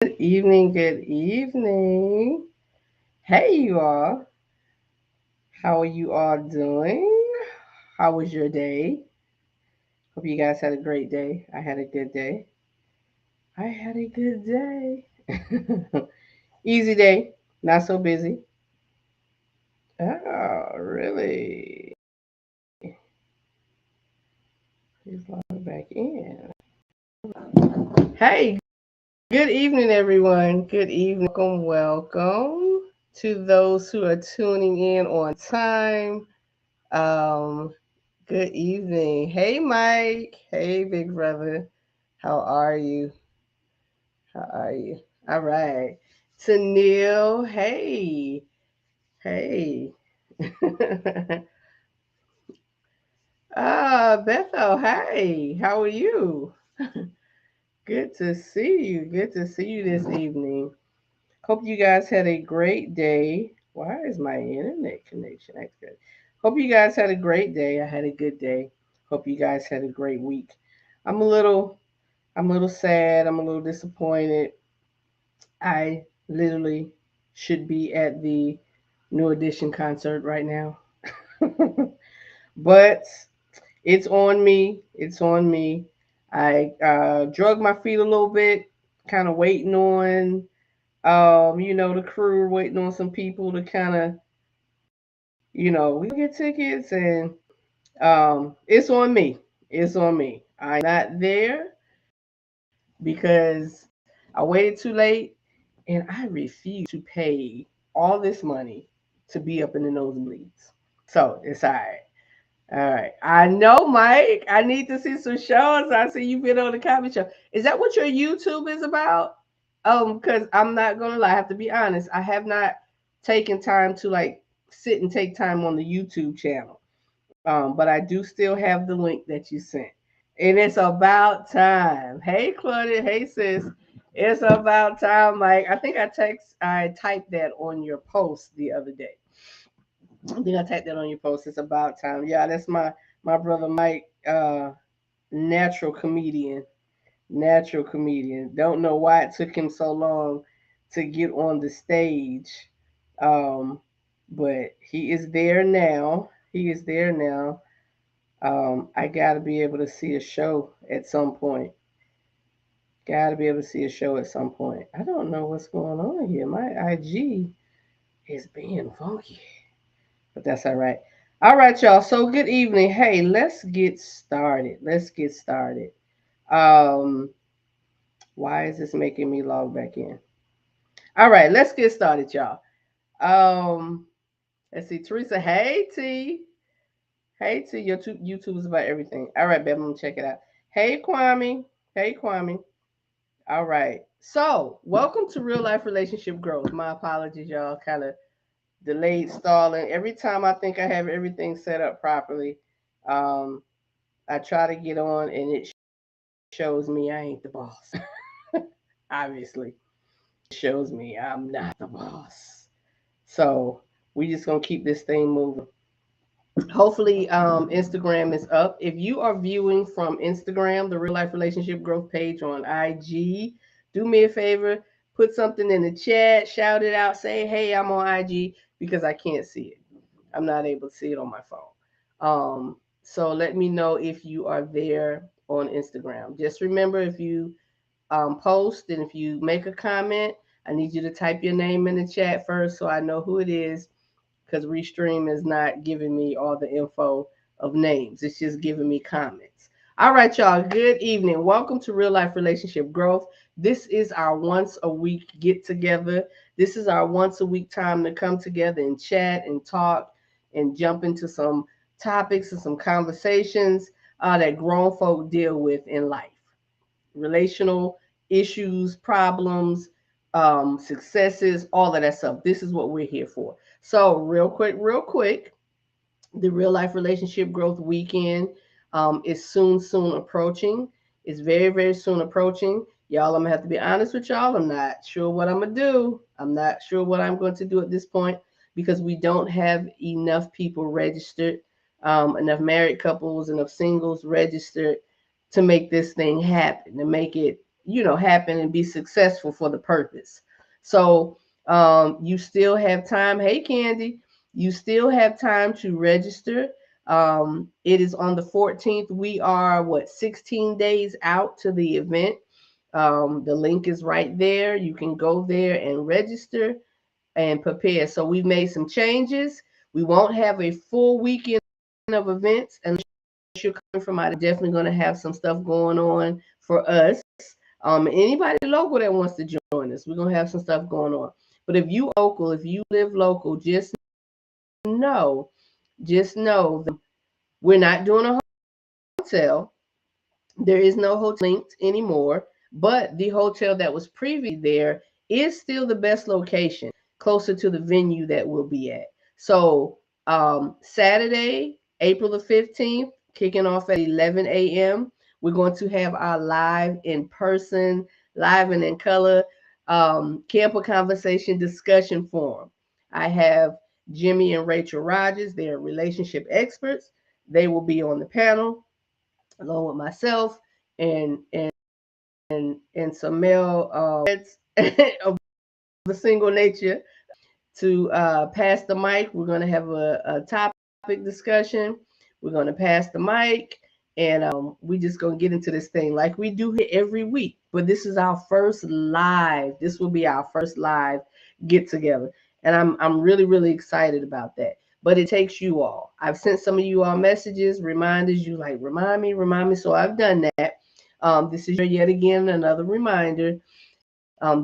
Good evening, good evening. Hey, you all. How are you all doing? How was your day? Hope you guys had a great day. I had a good day. I had a good day. Easy day, not so busy. Oh, really? Please log back in. Hey, good evening, everyone. Good evening. Welcome to those who are tuning in on time. Um, Good evening. Hey, Mike. Hey, big brother. How are you? How are you? All right. Neil. Hey. Hey. Bethel. Hey. How are you? Good to see you. Good to see you this evening. Hope you guys had a great day. Why is my internet connection? That's good. Hope you guys had a great day. I had a good day. Hope you guys had a great week. I'm a little I'm a little sad. I'm a little disappointed. I literally should be at the New Edition concert right now. But it's on me. It's on me. I drug my feet a little bit, kind of waiting on, the crew, waiting on some people to kind of, we get tickets, and it's on me. It's on me. I'm not there because I waited too late, and I refuse to pay all this money to be up in the nosebleeds. So it's all right. All right. I know, Mike. I need to see some shows. I see you've been on the comedy show. Is that what your YouTube is about? Because I'm not gonna lie, I have to be honest. I have not taken time to like sit and take time on the YouTube channel. But I do still have the link that you sent. And it's about time. Hey, Claudia. Hey, sis. It's about time, Mike. I think I typed that on your post the other day. I think I typed that on your post. It's about time. Yeah, that's my brother Mike, natural comedian. Natural comedian. Don't know why it took him so long to get on the stage. Um, but he is there now. He is there now. I gotta be able to see a show at some point. Gotta be able to see a show at some point. I don't know what's going on here. My IG is being funky, but that's all right. All right, y'all. So good evening. Hey, let's get started. Let's get started. Um, why is this making me log back in? All right, let's get started, y'all. Um, let's see. Teresa, hey T. Hey T, your YouTube is about everything. All right, babe, I'm gonna check it out. Hey Kwame. Hey Kwame. All right. So, welcome to Real Life Relationship Growth. My apologies, y'all. Kind of delayed stalling. Every time I think I have everything set up properly, um, I try to get on and it shows me I ain't the boss. Obviously, it shows me I'm not the boss. So, we just going to keep this thing moving. Hopefully, Instagram is up. If you are viewing from Instagram, the Real Life Relationship Growth page on IG, do me a favor, put something in the chat, shout it out, say, hey, I'm on IG, because I can't see it. I'm not able to see it on my phone. So let me know if you are there on Instagram. Just remember, if you post and if you make a comment, I need you to type your name in the chat first so I know who it is, because Restream is not giving me all the info of names. It's just giving me comments. All right, y'all. Good evening. Welcome to Real Life Relationship Growth. This is our once a week get together. This is our once a week time to come together and chat and talk and jump into some topics and some conversations that grown folk deal with in life, relational issues, problems, successes, all of that stuff. This is what we're here for. So, real quick, the Real Life Relationship Growth Weekend is soon approaching. It's very soon approaching. Y'all, I'm gonna have to be honest with y'all. I'm not sure what I'm gonna do. I'm not sure what I'm going to do at this point because we don't have enough people registered, enough married couples, enough singles registered to make this thing happen, to make it, happen and be successful for the purpose. So you still have time. Hey, Candy, you still have time to register. It is on the 14th. We are 16 days out to the event. The link is right there. You can go there and register and prepare. So we've made some changes. We won't have a full weekend of events unless you're coming from out. Definitely going to have some stuff going on for us. Anybody local that wants to join us, we're going to have some stuff going on. But if you local, if you live local, know, just know we're not doing a hotel. There is no hotel linked anymore, but the hotel that was previously there is still the best location, closer to the venue that we'll be at. So Saturday, April the 15th, kicking off at 11 a.m., we're going to have our live in person, live and in color camper conversation discussion forum. I have Jimmy and Rachel Rogers, they're relationship experts. They will be on the panel along with myself and some male of the single nature to pass the mic. We're going to have a topic discussion. We're going to pass the mic, and we just going to get into this thing like we do here every week. But this is our first live. This will be our first live get together, and I'm really really excited about that. But it takes you all. I've sent some of you all messages, reminders. You like remind me. So I've done that. This is yet again another reminder.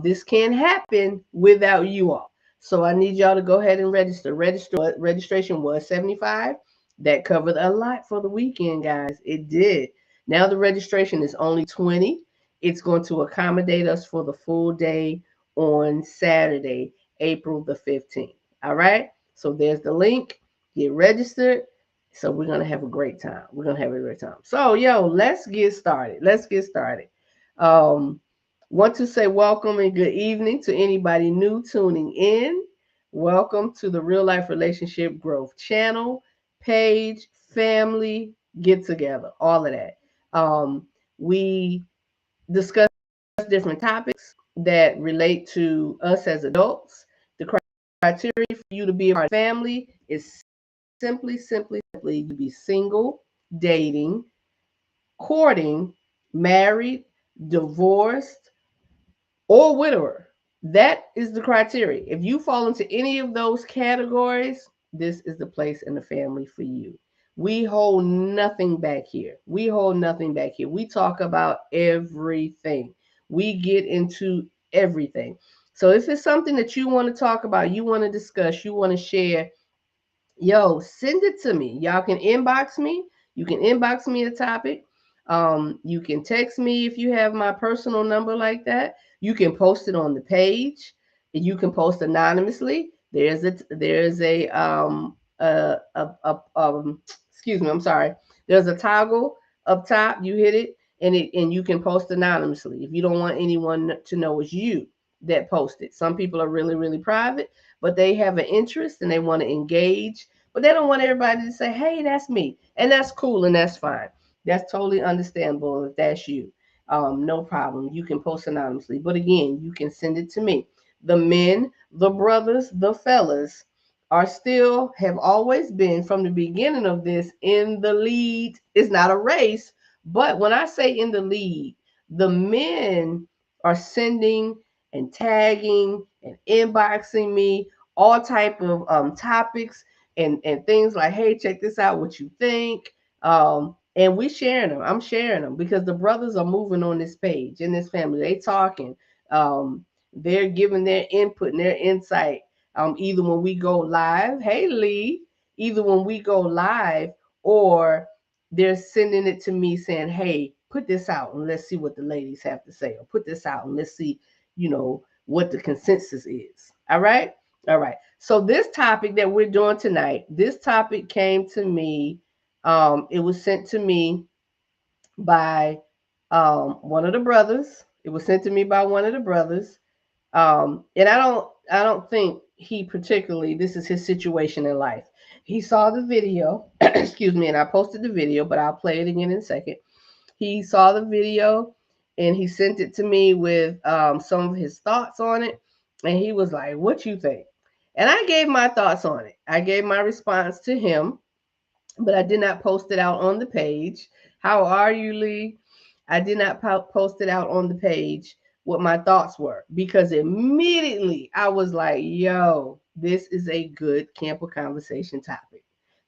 This can't happen without you all. So I need y'all to go ahead and register. Registration was $75. That covered a lot for the weekend, guys. It did. Now the registration is only $20. It's going to accommodate us for the full day on Saturday, April the 15th. All right. So there's the link. Get registered. So we're gonna have a great time. We're gonna have a great time. So let's get started. Want to say welcome and good evening to anybody new tuning in. Welcome to the Real Life Relationship Growth channel, page, family, get together, all of that. We discuss different topics that relate to us as adults. The criteria for you to be a part of family is simply you be single, dating, courting, married, divorced, or widower. That is the criteria. If you fall into any of those categories, this is the place in the family for you. We hold nothing back here. We talk about everything. We get into everything. So if it's something that you want to talk about, you want to discuss, you want to share, send it to me. Y'all can inbox me. You can inbox me a topic. You can text me if you have my personal number like that. You can post it on the page. You can post anonymously. Excuse me, I'm sorry. There's a toggle up top. You hit it and you can post anonymously if you don't want anyone to know it's you that posted. Some people are really, really private, but they have an interest and they want to engage, but they don't want everybody to say, hey, that's me. And that's cool and that's fine. That's totally understandable if that's you. No problem. You can post anonymously. But again, you can send it to me. The men, the brothers, the fellas have always been from the beginning of this in the lead. It's not a race, but when I say in the lead, the men are sending and tagging and inboxing me all type of topics and things like, hey, check this out, what you think. And we sharing them. I'm sharing them because the brothers are moving on this page in this family. They talking. They're giving their input and their insight. Either when we go live, hey Lee, either when we go live or they're sending it to me saying, hey, put this out and let's see what the ladies have to say, or put this out and let's see, what the consensus is. All right. All right. So this topic that we're doing tonight, this topic came to me. It was sent to me by one of the brothers. It was sent to me by one of the brothers. And I don't think he particularly, this is his situation in life. He saw the video, excuse me, and I posted the video, but I'll play it again in a second. He saw the video and he sent it to me with some of his thoughts on it. And he was like, "What you think?" And I gave my thoughts on it. I gave my response to him, but I did not post it out on the page. How are you, Lee? I did not post it out on the page what my thoughts were, because immediately I was like, yo, this is a good camper conversation topic.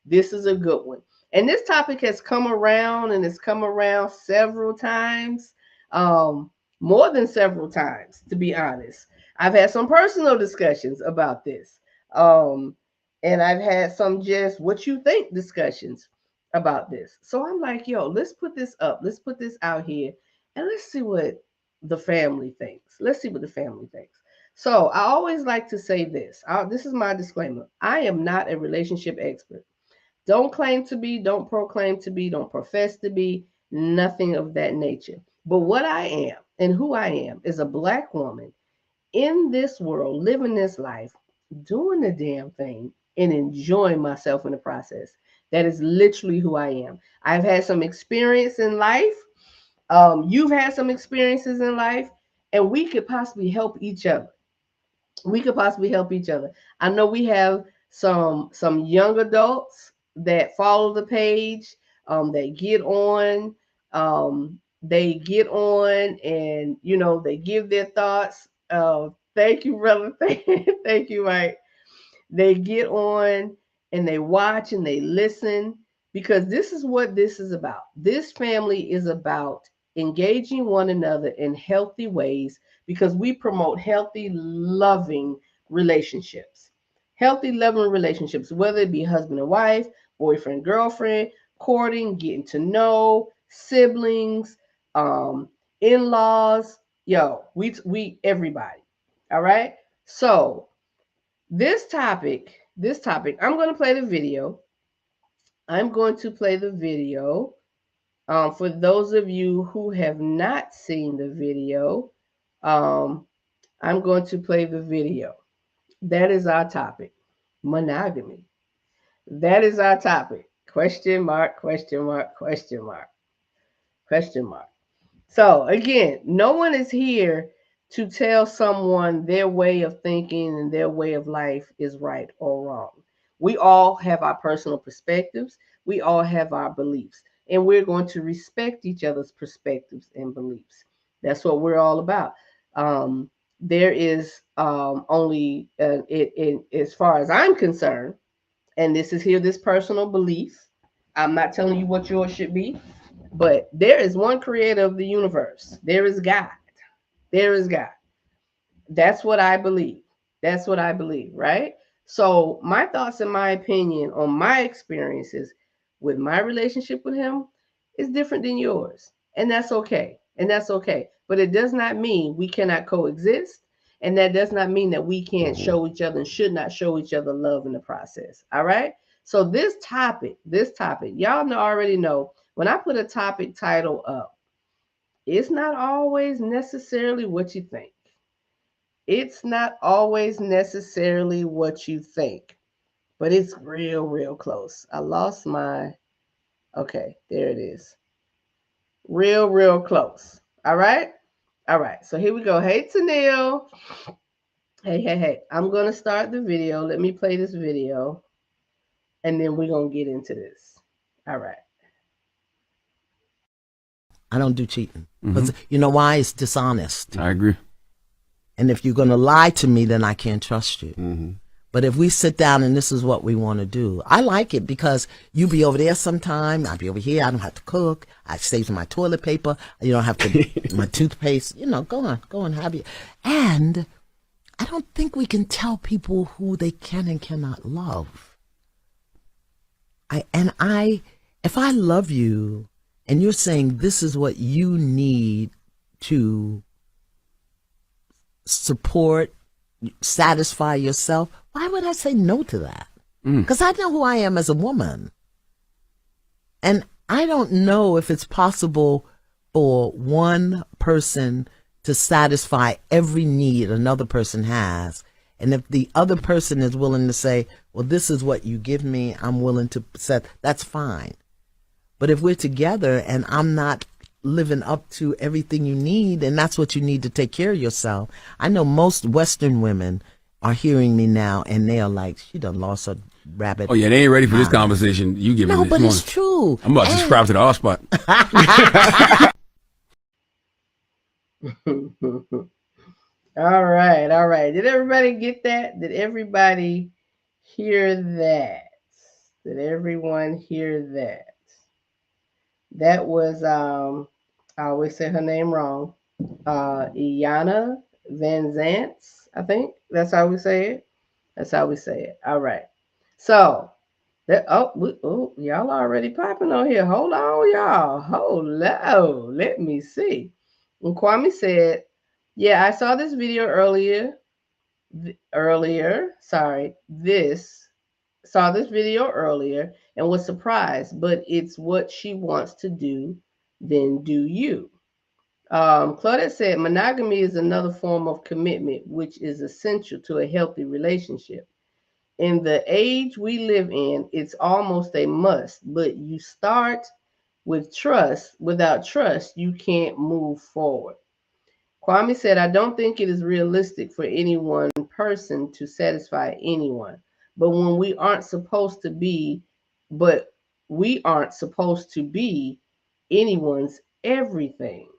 This is a good one. And this topic has come around, and it's come around several times, um, more than several times, to be honest. I've had some personal discussions about this. Um, and I've had some just what you think discussions about this. So I'm like, yo, let's put this up. Let's put this out here, and let's see what the family thinks. Let's see what the family thinks. So I always like to say this. This is my disclaimer. I am not a relationship expert. Don't claim to be, don't proclaim to be, don't profess to be, nothing of that nature. But what I am and who I am is a Black woman in this world, living this life, doing the damn thing, and enjoying myself in the process. That is literally who I am. I've had some experience in life. You've had some experiences in life, and we could possibly help each other. We could possibly help each other. I know we have some young adults that follow the page, that get on, they get on, and they give their thoughts. Thank you, brother. Thank you, Mike. They get on and they watch and they listen, because this is what this is about. This family is about engaging one another in healthy ways, because we promote healthy, loving relationships. Healthy, loving relationships, whether it be husband and wife, boyfriend, girlfriend, courting, getting to know, siblings, in-laws, we everybody. All right. So this topic, I'm going to play the video. I'm going to play the video. For those of you who have not seen the video, um, I'm going to play the video. That is our topic, monogamy. That is our topic. Question mark, question mark, question mark, question mark. So again, no one is here to tell someone their way of thinking and their way of life is right or wrong. We all have our personal perspectives. We all have our beliefs, and we're going to respect each other's perspectives and beliefs. That's what we're all about. There is only, as far as I'm concerned, and this is here, this personal belief. I'm not telling you what yours should be, but there is one creator of the universe. There is God. There is God. That's what I believe. That's what I believe, right? So, my thoughts and my opinion on my experiences with my relationship with him is different than yours. And that's okay. And that's okay. But it does not mean we cannot coexist. And that does not mean that we can't show each other and should not show each other love in the process. All right. So, this topic, y'all already know, when I put a topic title up, it's not always necessarily what you think. It's not always necessarily what you think, but it's real, real close. I lost my, okay, there it is. Real, real close. All right. All right. So here we go. Hey, Tanil. Hey, hey, hey. I'm going to start the video. Let me play this video, and then we're going to get into this. All right. I don't do cheating. Because you know why? It's dishonest. I agree. And if you're going to lie to me, then I can't trust you. But if we sit down and this is what we want to do, I like it because you be over there sometime, I'll be over here, I don't have to cook, I save my toilet paper, you don't have to, my toothpaste, go on, have you. And I don't think we can tell people who they can and cannot love. If I love you and you're saying this is what you need to support, satisfy yourself, why would I say no to that? Because I know who I am as a woman. And I don't know if it's possible for one person to satisfy every need another person has. And if the other person is willing to say, well, this is what you give me, I'm willing to set, that's fine. But if we're together and I'm not living up to everything you need, and that's what you need to take care of yourself. I know most Western women are hearing me now, and they are like, she done lost her rabbit. Oh yeah, they ain't ready for this mind. conversation. You give No, me this but morning. it's true. I'm about to subscribe to the hot spot. All right, all right. Did everybody get that? Did everybody hear that? Did everyone hear that? That was I always say her name wrong. Iana Van Zants, I think. That's how we say it. That's how we say it. All right. So that y'all already popping on here. Hold on, y'all. Hold on. Let me see. And Kwame said, "Yeah, I saw this video earlier. Sorry, this saw this video earlier and was surprised, but it's what she wants to do. Then do you?" Claudette said, "Monogamy is another form of commitment, which is essential to a healthy relationship. In the age we live in, it's almost a must, but you start with trust. Without trust, you can't move forward." Kwame said, "I don't think it is realistic for any one person to satisfy anyone, but when we aren't supposed to be, but we aren't supposed to be anyone's everything."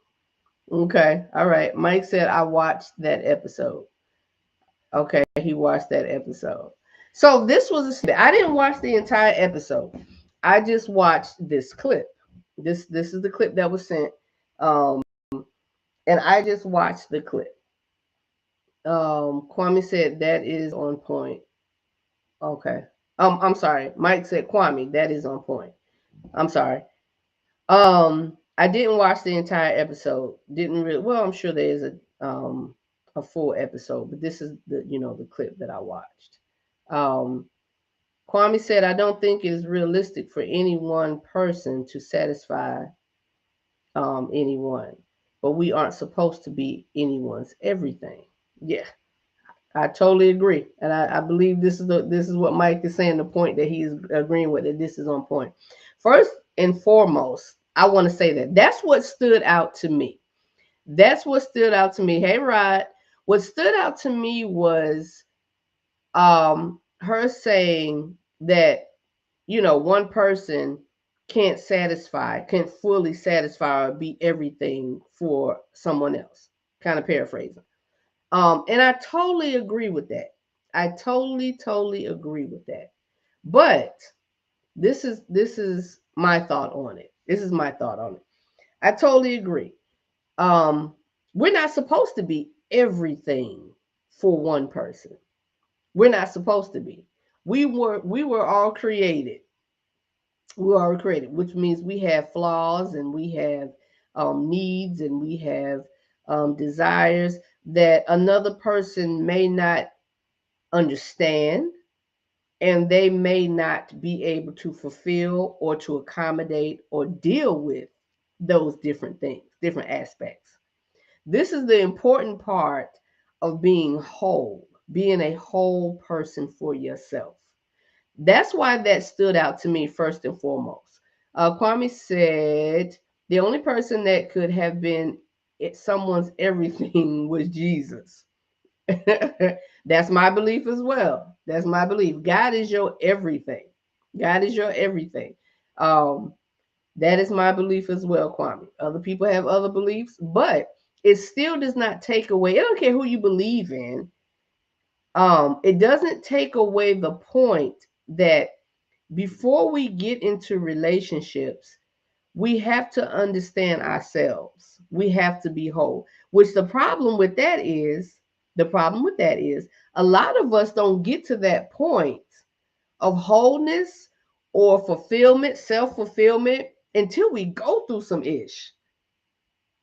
Okay, all right. Mike said, "I watched that episode." Okay, he watched that episode. So this was a snippet. I didn't watch the entire episode. I just watched this clip. This is the clip that was sent. Um, and I just watched the clip. Kwame said that is on point. Okay. I'm sorry. Mike said, "Kwame, that is on point." I'm sorry. I didn't watch the entire episode. Didn't really. Well, I'm sure there is a full episode, but this is the clip that I watched. Um, Kwame said, "I don't think it is realistic for any one person to satisfy anyone, but we aren't supposed to be anyone's everything." Yeah, I totally agree, and I believe this is what Mike is saying. The point that he's agreeing with, that this is on point. First and foremost, I want to say that's what stood out to me. That's what stood out to me. Hey, Rod, what stood out to me was her saying that one person can't fully satisfy or be everything for someone else. Kind of paraphrasing. And I totally agree with that. I totally agree with that. But this is my thought on it. This is my thought on it. I totally agree. Um, we're not supposed to be everything for one person. We're not supposed to be. We were all created. We were all created, which means we have flaws and we have needs and we have desires that another person may not understand, and they may not be able to fulfill or to accommodate or deal with those different things, different aspects. This is the important part of being a whole person for yourself. That's why that stood out to me first and foremost. Kwame said the only person that could have been someone's everything was Jesus. That's my belief as well. That's my belief. God is your everything. God is your everything. Um, that is my belief as well, Kwame. Other people have other beliefs, but it still does not take away. I don't care who you believe in. It doesn't take away the point that before we get into relationships, we have to understand ourselves. We have to be whole. Which the problem with that is a lot of us don't get to that point of wholeness or fulfillment, self-fulfillment until we go through some ish.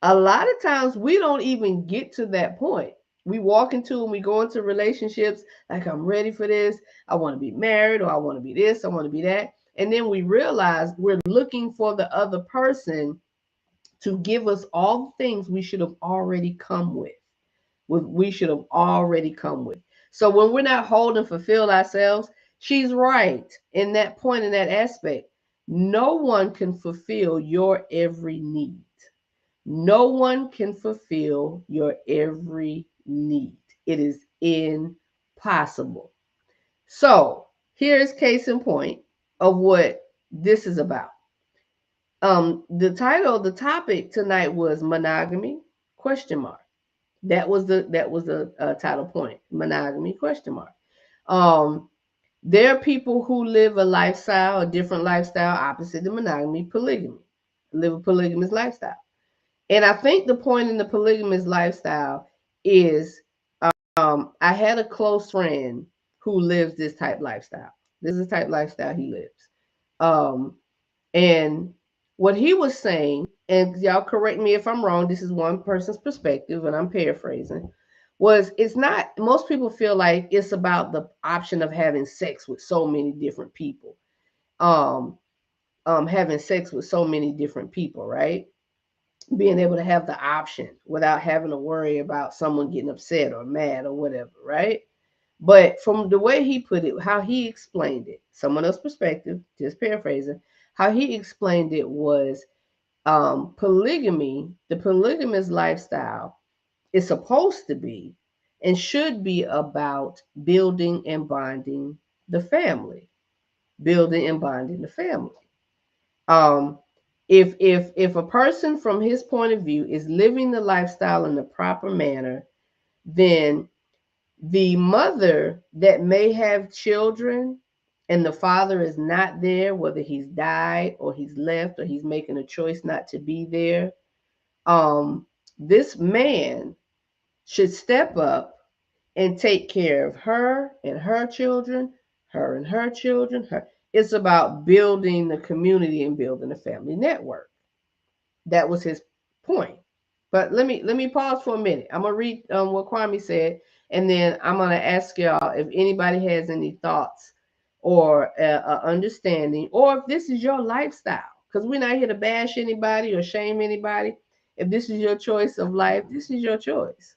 A lot of times we don't even get to that point. We walk into and we go into relationships like, I'm ready for this. I want to be married, or I want to be this, I want to be that. And then we realize we're looking for the other person to give us all the things we should have already come with. We should have already come with. So when we're not whole and fulfilled ourselves, she's right in that point, in that aspect. No one can fulfill your every need. No one can fulfill your every need. It is impossible. So here's case in point of what this is about. The topic tonight was monogamy question mark. That was the title point. Monogamy question mark. Um, there are people who live a different lifestyle opposite the monogamy, polygamy, live a polygamous lifestyle. And I think the point in the polygamous lifestyle is I had a close friend who lives this type lifestyle. This is the type lifestyle he lives. Um, and what he was saying, and y'all correct me if I'm wrong, this is one person's perspective, and I'm paraphrasing, was it's not, most people feel like it's about the option of having sex with so many different people. Um, having sex with so many different people, right? Being able to have the option without having to worry about someone getting upset or mad or whatever, right? But from the way he put it, how he explained it, someone else's perspective, just paraphrasing, how he explained it was polygamy, the polygamous lifestyle is supposed to be and should be about building and bonding the family, building and bonding the family. Um, if a person from his point of view is living the lifestyle in the proper manner, then the mother that may have children and the father is not there, whether he's died or he's left or he's making a choice not to be there, um, this man should step up and take care of her and her children, her and her children. Her. It's about building the community and building a family network. That was his point. But let me pause for a minute. I'm gonna read what Kwame said, and then I'm gonna ask y'all if anybody has any thoughts or understanding, or if this is your lifestyle. Because we're not here to bash anybody or shame anybody. If this is your choice of life, this is your choice.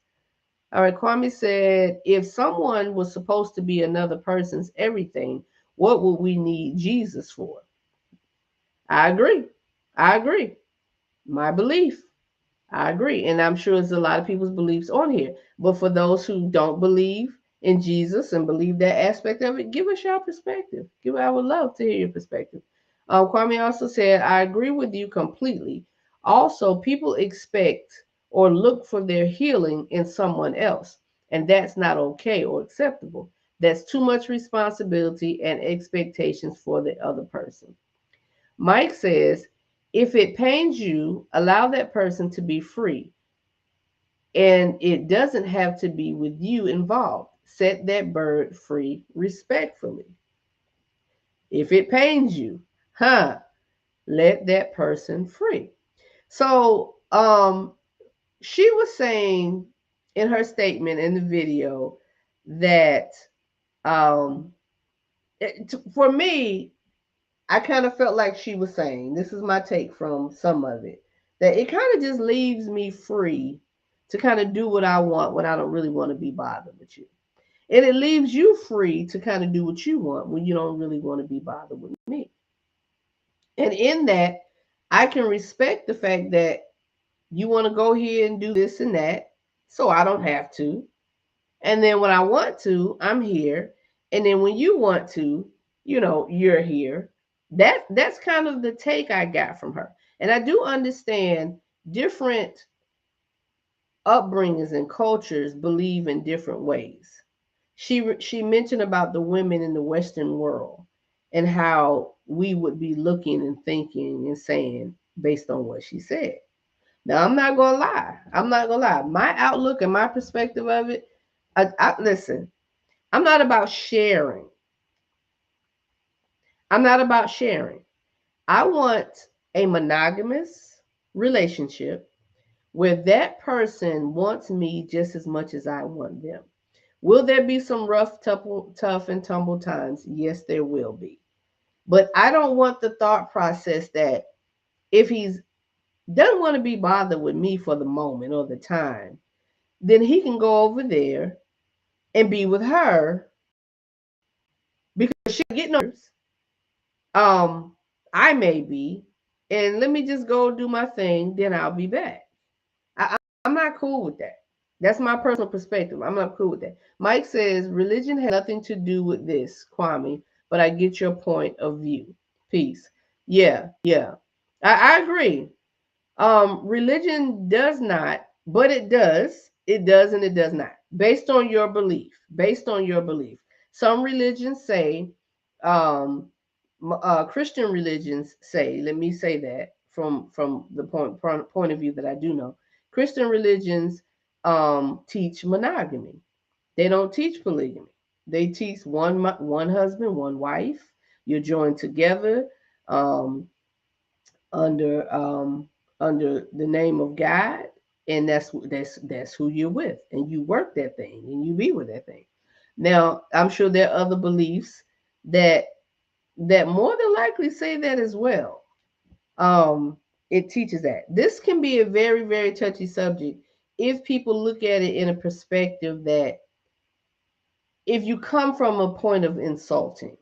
All right, Kwame said, if someone was supposed to be another person's everything, what would we need Jesus for? I agree. I agree. My belief. I agree. And I'm sure there's a lot of people's beliefs on here. But for those who don't believe in Jesus and believe that aspect of it, give us your perspective. I would love to hear your perspective. Kwame also said, I agree with you completely. Also, people expect or look for their healing in someone else, and that's not okay or acceptable. That's too much responsibility and expectations for the other person. Mike says, if it pains you, allow that person to be free. And it doesn't have to be with you involved. Set that bird free respectfully. If it pains you, let that person free. So she was saying in her statement in the video that um, for me, I kind of felt like she was saying, this is my take from some of it, that it kind of just leaves me free to kind of do what I want when I don't really want to be bothered with you. And it leaves you free to kind of do what you want when you don't really want to be bothered with me. And in that, I can respect the fact that you want to go here and do this and that, so I don't have to. And then when I want to, I'm here. And then when you want to, you're here. That's kind of the take I got from her. And I do understand different upbringings and cultures believe in different ways. She mentioned about the women in the Western world and how we would be looking and thinking and saying based on what she said. Now I'm not gonna lie. I'm not gonna lie. My outlook and my perspective of it, listen, I'm not about sharing. I'm not about sharing. I want a monogamous relationship where that person wants me just as much as I want them. Will there be some rough, tough, and tumble times? Yes, there will be. But I don't want the thought process that if he's doesn't want to be bothered with me for the moment or the time, then he can go over there and be with her because she get no. I may be, and let me just go do my thing. Then I'll be back. not cool with that. That's my personal perspective. I'm not cool with that. Mike says religion has nothing to do with this, Kwame, but I get your point of view. Peace. Yeah, yeah. I agree. Religion does not, but it does. It does and it does not. Based on your belief. Based on your belief. Some religions say, um, Christian religions say, let me say that from the point of view that I do know. Christian religions teach monogamy. They don't teach polygamy. They teach one husband, one wife. You're joined together. Um, under under the name of God, and that's who you're with, and you work that thing, and you be with that thing. Now, I'm sure there are other beliefs that more than likely say that as well. Um, it teaches that this can be a very very touchy subject if people look at it in a perspective that if you come from a point of insulting,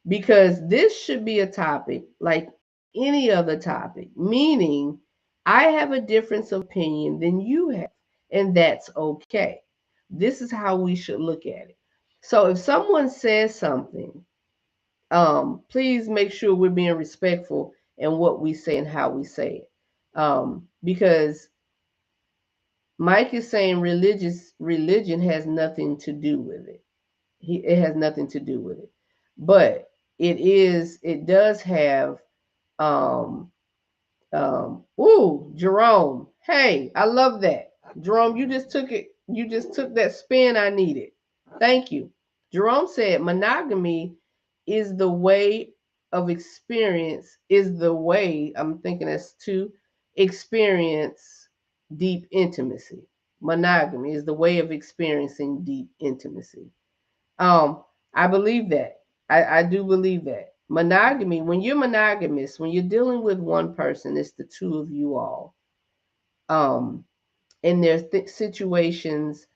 because this should be a topic like any other topic, meaning I have a difference of opinion than you have, and that's okay. This is how we should look at it. So if someone says something, please make sure we're being respectful in what we say and how we say it. Because Mike is saying religion has nothing to do with it. It has nothing to do with it, but it does have um ooh, Jerome. Hey, I love that. Jerome, you just took that spin I needed. Thank you. Jerome said monogamy is the way is the way, I'm thinking that's to experience deep intimacy. Monogamy is the way of experiencing deep intimacy. Um, I believe that. I do believe that. Monogamy, when you're monogamous, when you're dealing with one person, it's the two of you all. Um, and there's situations,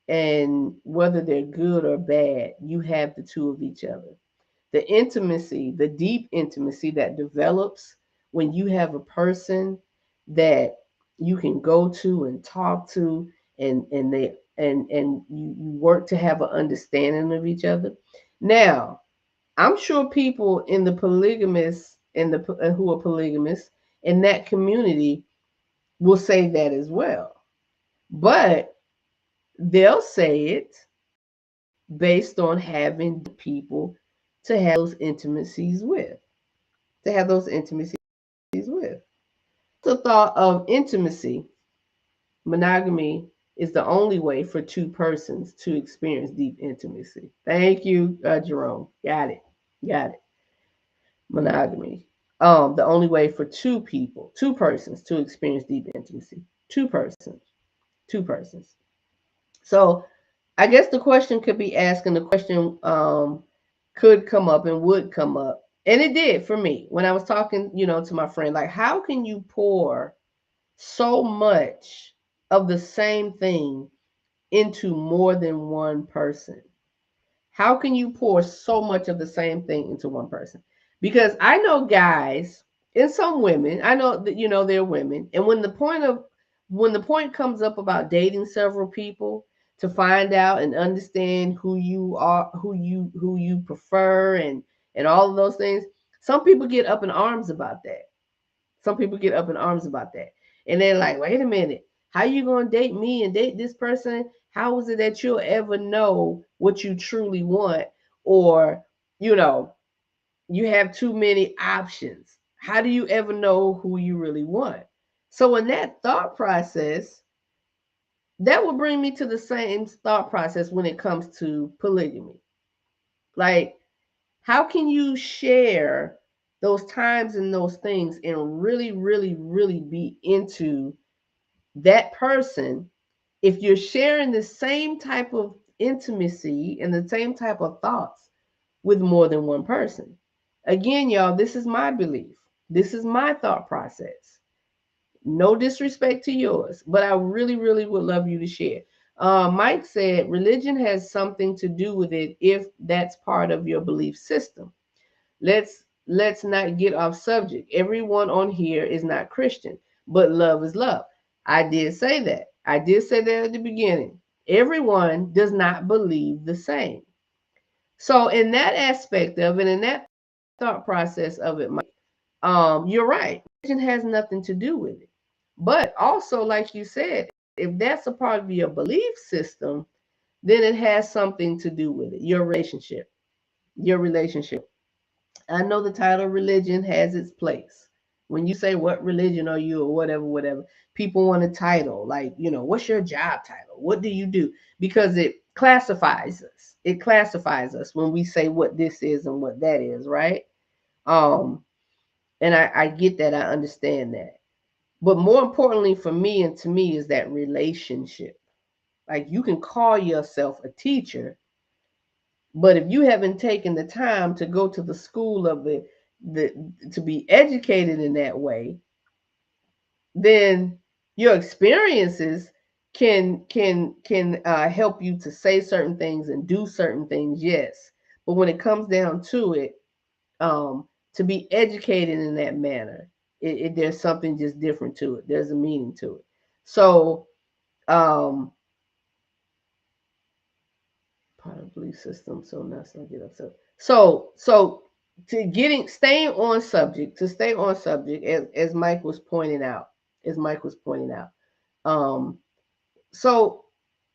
and whether they're good or bad, you have the two of each other. The intimacy, the deep intimacy that develops when you have a person that you can go to and talk to, and they and you work to have an understanding of each other. Now, I'm sure people in the polygamous in the who are polygamous in that community will say that as well, but they'll say it based on having people to have those intimacies with, to have those intimacies with. The thought of intimacy, monogamy is the only way for two persons to experience deep intimacy. Thank you, Jerome. Got it. Got it. Monogamy. The only way for two persons to experience deep intimacy. Two persons. Two persons. So I guess the question could be asked, and the question could come up and would come up. And it did for me when I was talking, to my friend, like, how can you pour so much of the same thing into more than one person? How can you pour so much of the same thing into one person? Because I know guys and some women, I know that they're women, and when the point comes up about dating several people to find out and understand who you are, who you prefer, and all of those things, some people get up in arms about that. Some people get up in arms about that. And they're like, wait a minute, how you gonna date me and date this person? How is it that you'll ever know what you truly want? Or, you know, you have too many options. How do you ever know who you really want? So in that thought process, that would bring me to the same thought process when it comes to polygamy. Like, how can you share those times and those things and really, really, really be into that person if you're sharing the same type of intimacy and the same type of thoughts with more than one person? Again, y'all, this is my belief. This is my thought process. No disrespect to yours, but I really, really would love you to share. Mike said religion has something to do with it if that's part of your belief system. Let's not get off subject. Everyone on here is not Christian, but love is love. I did say that. I did say that at the beginning. Everyone does not believe the same. So in that aspect of it, in that thought process of it, you're right. Religion has nothing to do with it. But also, like you said, if that's a part of your belief system, then it has something to do with it. Your relationship. Your relationship. I know the title religion has its place. When you say what religion are you or whatever, whatever, people want a title. Like, what's your job title? What do you do? Because it classifies us. It classifies us when we say what this is and what that is, right? Um, and I get that, I understand that. But more importantly for me and to me is that relationship. Like you can call yourself a teacher, but if you haven't taken the time to go to the school of the to be educated in that way, then your experiences can help you to say certain things and do certain things, yes. But when it comes down to it, to be educated in that manner, there's something just different to it. There's a meaning to it. So, um, part of belief system. So not so get upset. So staying on subject, to stay on subject, as Mike was pointing out, as Mike was pointing out. Um, so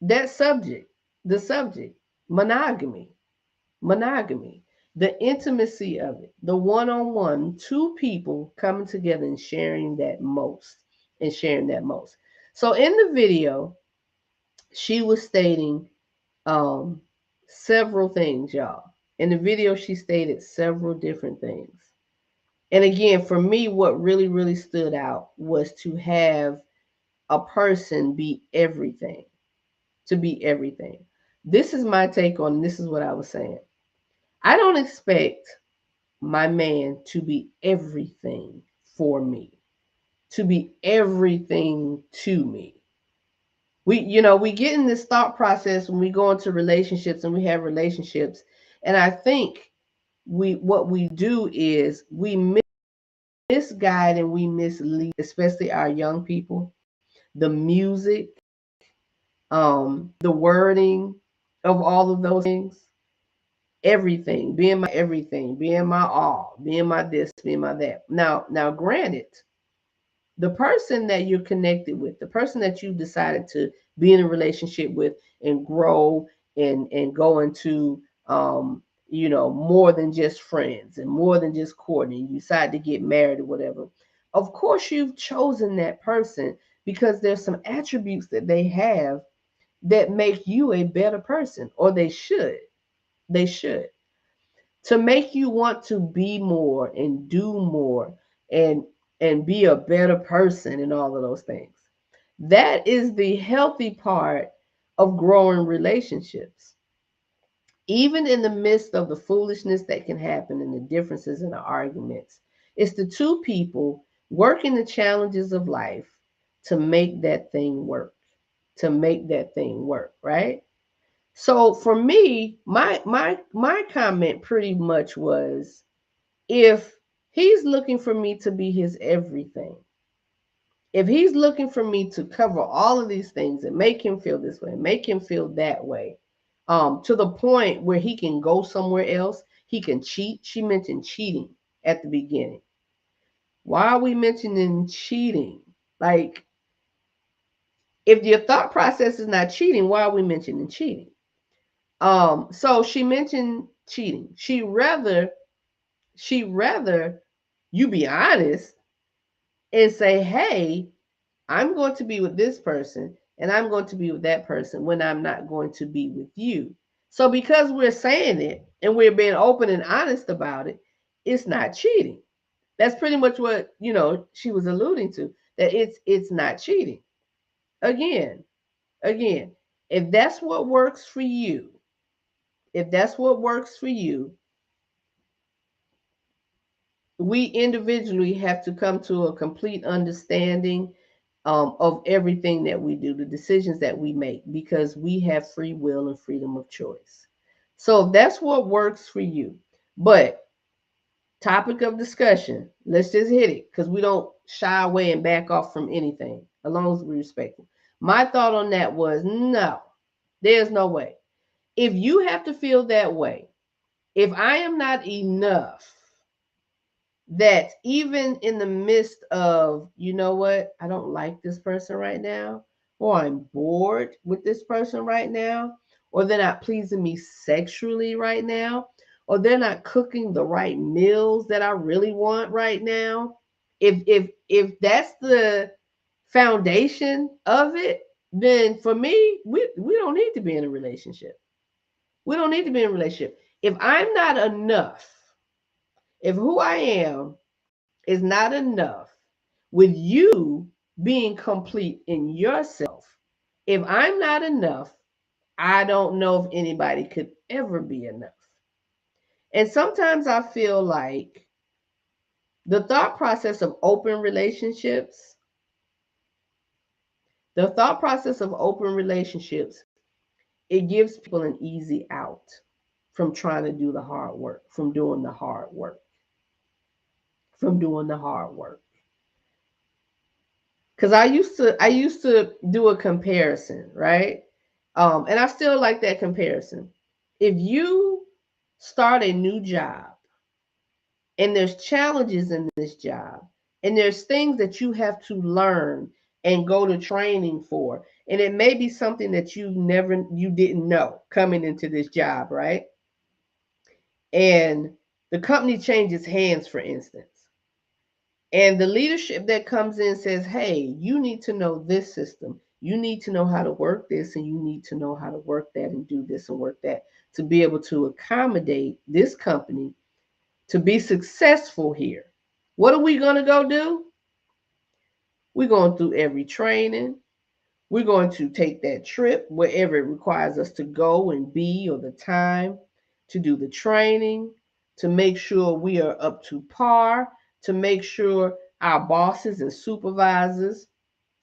that subject, the subject, monogamy, monogamy, the intimacy of it, the one-on-one, two people coming together and sharing that most, and sharing that most. So in the video, she was stating um several things, y'all. In the video, she stated several different things. And again, for me, what really, really stood out was to have a person be everything, to be everything. This is my take on this is what I was saying. I don't expect my man to be everything for me, to be everything to me. We get in this thought process when we go into relationships and we have relationships, and I think what we do is we misguide and we mislead, especially our young people. The music, the wording of all of those things, everything, being my all, being my this, being my that. Now, granted, the person that you're connected with, the person that you decided to be in a relationship with and grow and go into, more than just friends and more than just courting, you decide to get married or whatever. Of course, you've chosen that person because there's some attributes that they have that make you a better person, or they should. They should, to make you want to be more and do more and be a better person and all of those things. That is the healthy part of growing relationships. Even in the midst of the foolishness that can happen and the differences and the arguments, it's the two people working the challenges of life to make that thing work, to make that thing work, right? So for me, my comment pretty much was, if he's looking for me to be his everything, if he's looking for me to cover all of these things and make him feel this way, make him feel that way, to the point where he can go somewhere else, he can cheat. She mentioned cheating at the beginning. Why are we mentioning cheating? Like, if your thought process is not cheating, why are we mentioning cheating? So she mentioned cheating. She rather you be honest and say, hey, I'm going to be with this person and I'm going to be with that person when I'm not going to be with you. So because we're saying it and we're being open and honest about it, it's not cheating. That's pretty much what, she was alluding to, that it's not cheating. Again, again, if that's what works for you, if that's what works for you, we individually have to come to a complete understanding of everything that we do, the decisions that we make, because we have free will and freedom of choice. So that's what works for you. But topic of discussion, let's just hit it because we don't shy away and back off from anything. as long as we're respectful. My thought on that was no, there's no way. If you have to feel that way, if I am not enough, that even in the midst of, you know what, I don't like this person right now, or I'm bored with this person right now, or they're not pleasing me sexually right now, or they're not cooking the right meals that I really want right now. If that's the foundation of it, then for me, we don't need to be in a relationship. We don't need to be in a relationship. If I'm not enough, if who I am is not enough with you being complete in yourself, if I'm not enough, I don't know if anybody could ever be enough. And sometimes I feel like the thought process of open relationships, the thought process of open relationships, it gives people an easy out from trying to do the hard work, from doing the hard work, from doing the hard work. Because I used to do a comparison, right? And I still like that comparison. If you start a new job and there's challenges in this job and there's things that you have to learn and go to training for, and it may be something that you didn't know coming into this job, right? And the company changes hands, for instance. And the leadership that comes in says, hey, you need to know this system. You need to know how to work this, and you need to know how to work that and do this and work that to be able to accommodate this company to be successful here. What are we going to go do? We're going through every training. We're going to take that trip wherever it requires us to go and be, or the time to do the training, to make sure we are up to par, to make sure our bosses and supervisors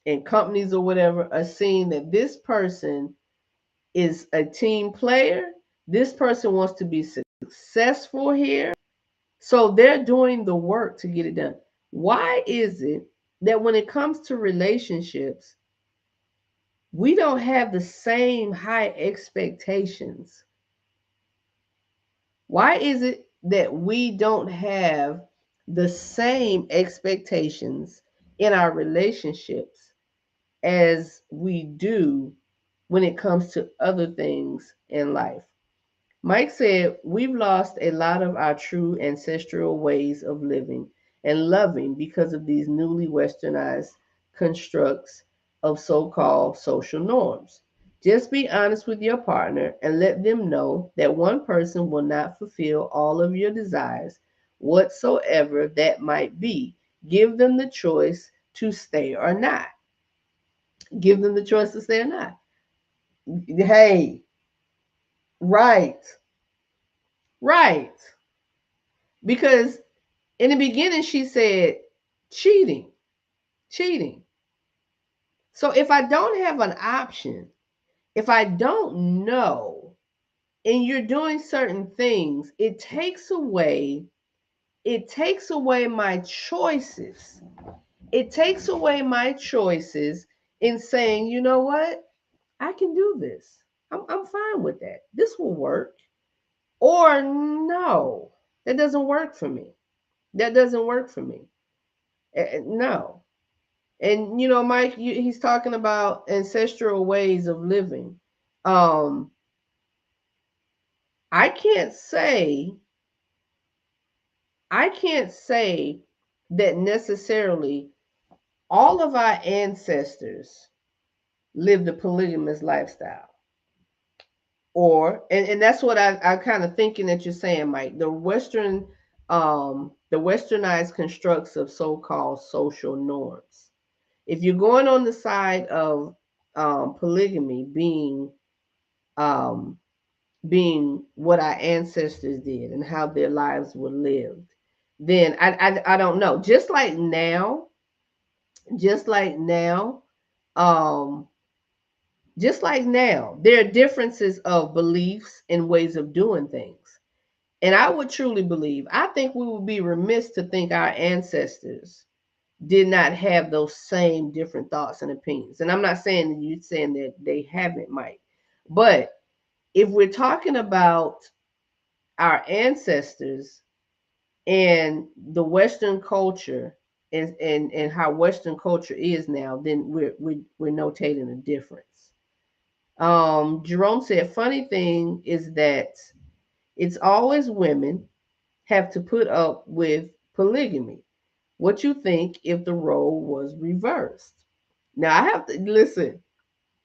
and companies or whatever are seeing that this person is a team player. This person wants to be successful here. So they're doing the work to get it done. Why is it that when it comes to relationships, we don't have the same high expectations? Why is it that we don't have the same expectations in our relationships as we do when it comes to other things in life? Mike said, we've lost a lot of our true ancestral ways of living and loving because of these newly westernized constructs of so called social norms. Just be honest with your partner and let them know that one person will not fulfill all of your desires, whatsoever that might be. Give them the choice to stay or not. Give them the choice to stay or not. Hey, right, right. Because in the beginning, she said cheating, cheating. So if I don't have an option, if I don't know, and you're doing certain things, it takes away my choices. It takes away my choices in saying, you know what? I can do this. I'm fine with that. This will work. Or no, that doesn't work for me. That doesn't work for me. No. And Mike, he's talking about ancestral ways of living. Um, I can't say, I can't say that necessarily all of our ancestors lived a polygamous lifestyle. And that's what I kind of thinking that you're saying, Mike. The westernized constructs of so-called social norms. If you're going on the side of polygamy um, being what our ancestors did and how their lives were lived, then I don't know. Just like now, um, just like now, there are differences of beliefs and ways of doing things. And I would truly believe, I think we would be remiss to think our ancestors did not have those same different thoughts and opinions. And I'm not saying that you're saying that they haven't, Mike, but if we're talking about our ancestors and the Western culture and how Western culture is now, then we're notating a difference. Jerome said, funny thing is that it's always women have to put up with polygamy. What you think if the role was reversed? Now I have to listen.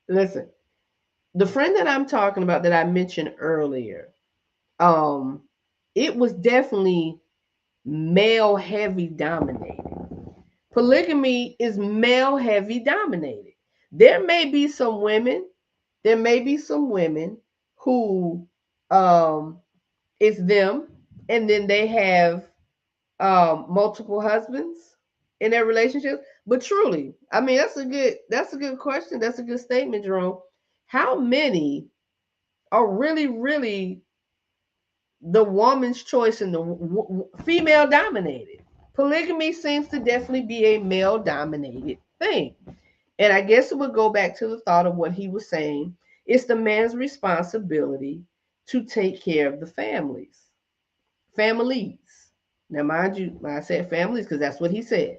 The friend that I'm talking about that I mentioned earlier, um, it was definitely male heavy dominated. Polygamy is male heavy dominated. There may be some women, there may be some women who um it's them and then they have multiple husbands in their relationship. But truly, I mean that's a good question. That's a good statement, Jerome. How many are really the woman's choice and the female dominated? Polygamy seems to definitely be a male dominated thing. And I guess it would go back to the thought of what he was saying. It's the man's responsibility to take care of the families. Families. Now, mind you, when I said families, because that's what he said.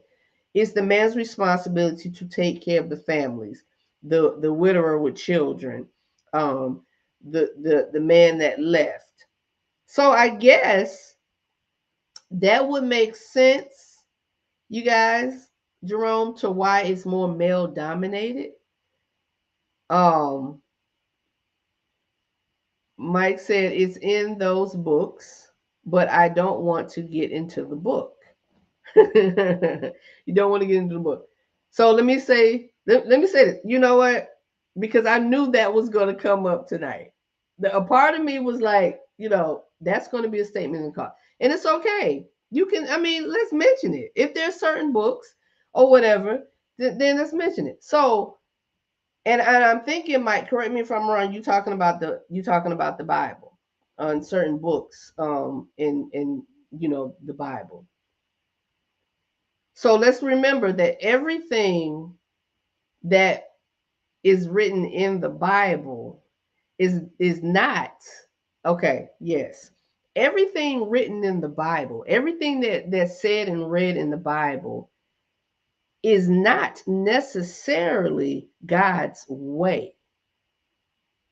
It's the man's responsibility to take care of the families, the widower with children, um, the man that left. So I guess that would make sense, you guys, Jerome, to why it's more male dominated. Um, Mike said it's in those books, but I don't want to get into the book. You don't want to get into the book. So let me say this. You know what? Because I knew that was going to come up tonight. A part of me was like, that's going to be a statement in the car. And it's okay. You can, I mean, let's mention it. If there's certain books or whatever, then let's mention it. So, and I'm thinking, Mike, correct me if I'm wrong, you talking about the Bible on certain books in the Bible. So let's remember that everything that is written in the Bible is not okay. Yes, everything written in the Bible, everything that's said and read in the Bible is not necessarily God's way.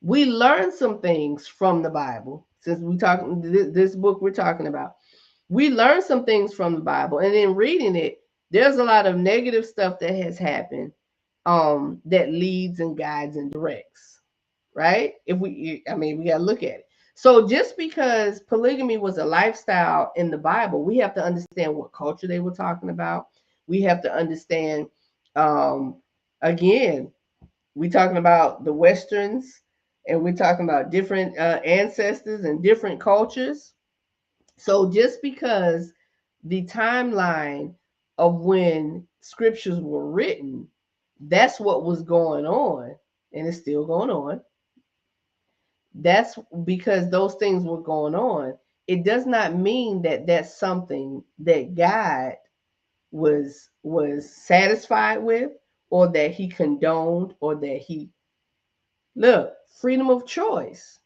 We learn some things from the Bible since we talk this book we're talking about. We learn some things from the Bible, and in reading it, there's a lot of negative stuff that has happened that leads and guides and directs, right? I mean, we got to look at it. So just because polygamy was a lifestyle in the Bible, we have to understand what culture they were talking about. We have to understand, um, again, we talking about the Westerns, and we're talking about different ancestors and different cultures. So just because the timeline of when scriptures were written, that's what was going on, and it's still going on. That's because those things were going on. It does not mean that that's something that God was satisfied with, or that he condoned, or that he look, freedom of choice.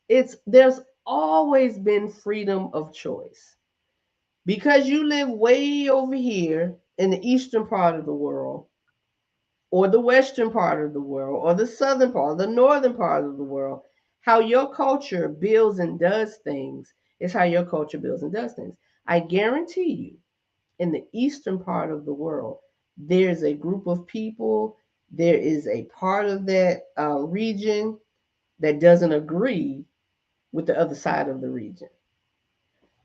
There's always been freedom of choice. Because you live way over here in the eastern part of the world, or the western part of the world, or the southern part, or the northern part of the world, how your culture builds and does things is how your culture builds and does things. I guarantee you, in the eastern part of the world, there's a group of people, there is a part of that region that doesn't agree with the other side of the region.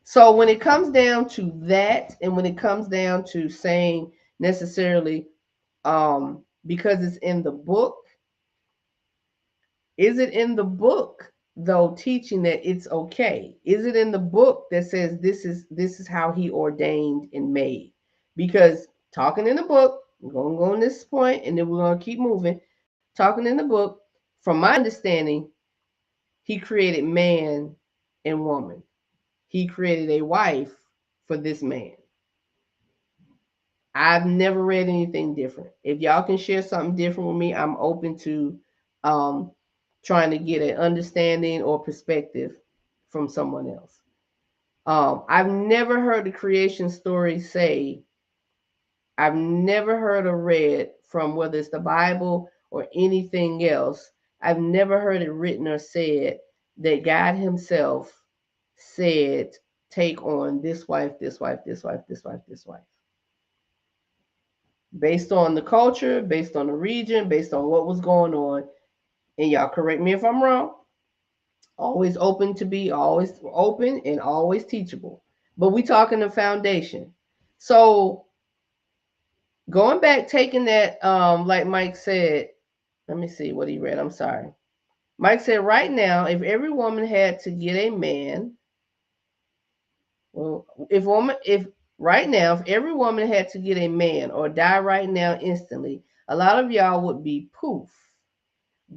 So when it comes down to that, and when it comes down to saying necessarily, because it's in the book, is it in the book though teaching that it's okay? Is it in the book that says this is how he ordained and made? Because talking in the book, we're gonna go on this point, and then we're gonna keep moving. Talking in the book, from my understanding, he created man and woman. He created a wife for this man. I've never read anything different. If y'all can share something different with me, I'm open to um, trying to get an understanding or perspective from someone else. I've never heard the creation story say, I've never heard or read from whether it's the Bible or anything else. I've never heard it written or said that God Himself said, take on this wife, this wife, this wife, this wife, this wife. Based on the culture, based on the region, based on what was going on. And y'all correct me if I'm wrong. Always open to be always open and always teachable. But we talking the foundation. So going back, taking that, like Mike said, let me see what he read. I'm sorry. Mike said, right now, if every woman had to get a man, well, if right now, if every woman had to get a man or die right now instantly, a lot of y'all would be poof,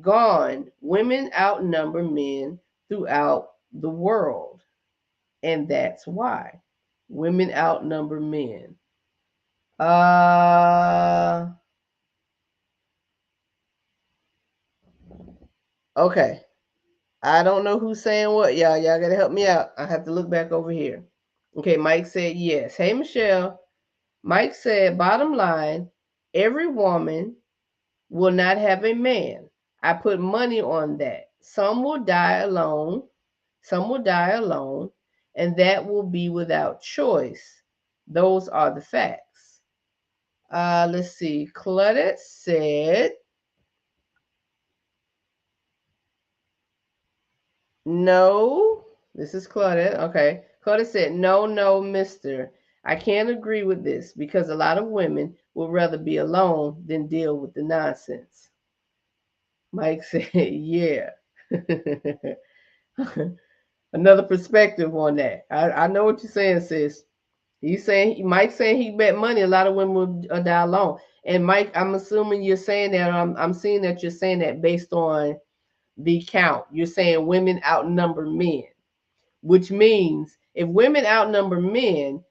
gone. Women outnumber men throughout the world, and that's why women outnumber men. Uh, okay. I don't know who's saying what, y'all. Y'all gotta help me out. I have to look back over here. Okay, Mike said yes. Hey, Michelle. Mike said, bottom line, every woman will not have a man. I put money on that. Some will die alone. Some will die alone, and that will be without choice. Those are the facts. Let's see. Claudette said, no. This is Claudette. Okay. Claudette said, no, no, mister. I can't agree with this because a lot of women would rather be alone than deal with the nonsense. Mike said, yeah. Another perspective on that. I know what you're saying, sis. He's saying, Mike's saying he bet money a lot of women will die alone. And Mike, I'm assuming you're saying that, I'm seeing that you're saying that based on the count. You're saying women outnumber men, which means if women outnumber men,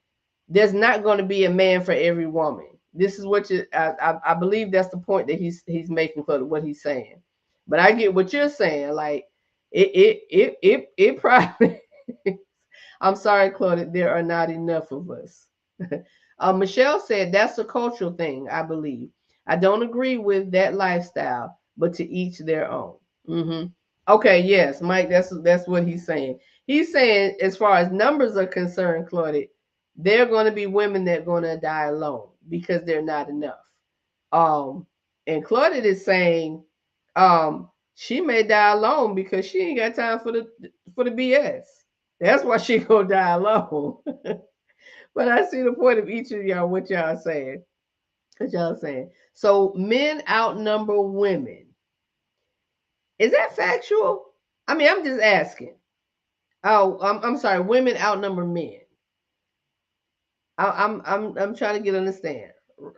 there's not going to be a man for every woman. This is what I believe that's the point that he's making for what he's saying. But I get what you're saying. Like it probably. I'm sorry, Claudia. There are not enough of us. Michelle said that's a cultural thing. I believe. I don't agree with that lifestyle, but to each their own. Mm-hmm. Okay, yes, Mike, that's what he's saying. He's saying, as far as numbers are concerned, Claudia, there are going to be women that are going to die alone because they're not enough. Um, and Claudia is saying, she may die alone because she ain't got time for the BS. That's why she gonna die alone. But I see the point of each of y'all. What y'all saying? What y'all saying? So men outnumber women. Is that factual? I mean, I'm just asking. Oh, I'm sorry. Women outnumber men. I'm trying to get understand.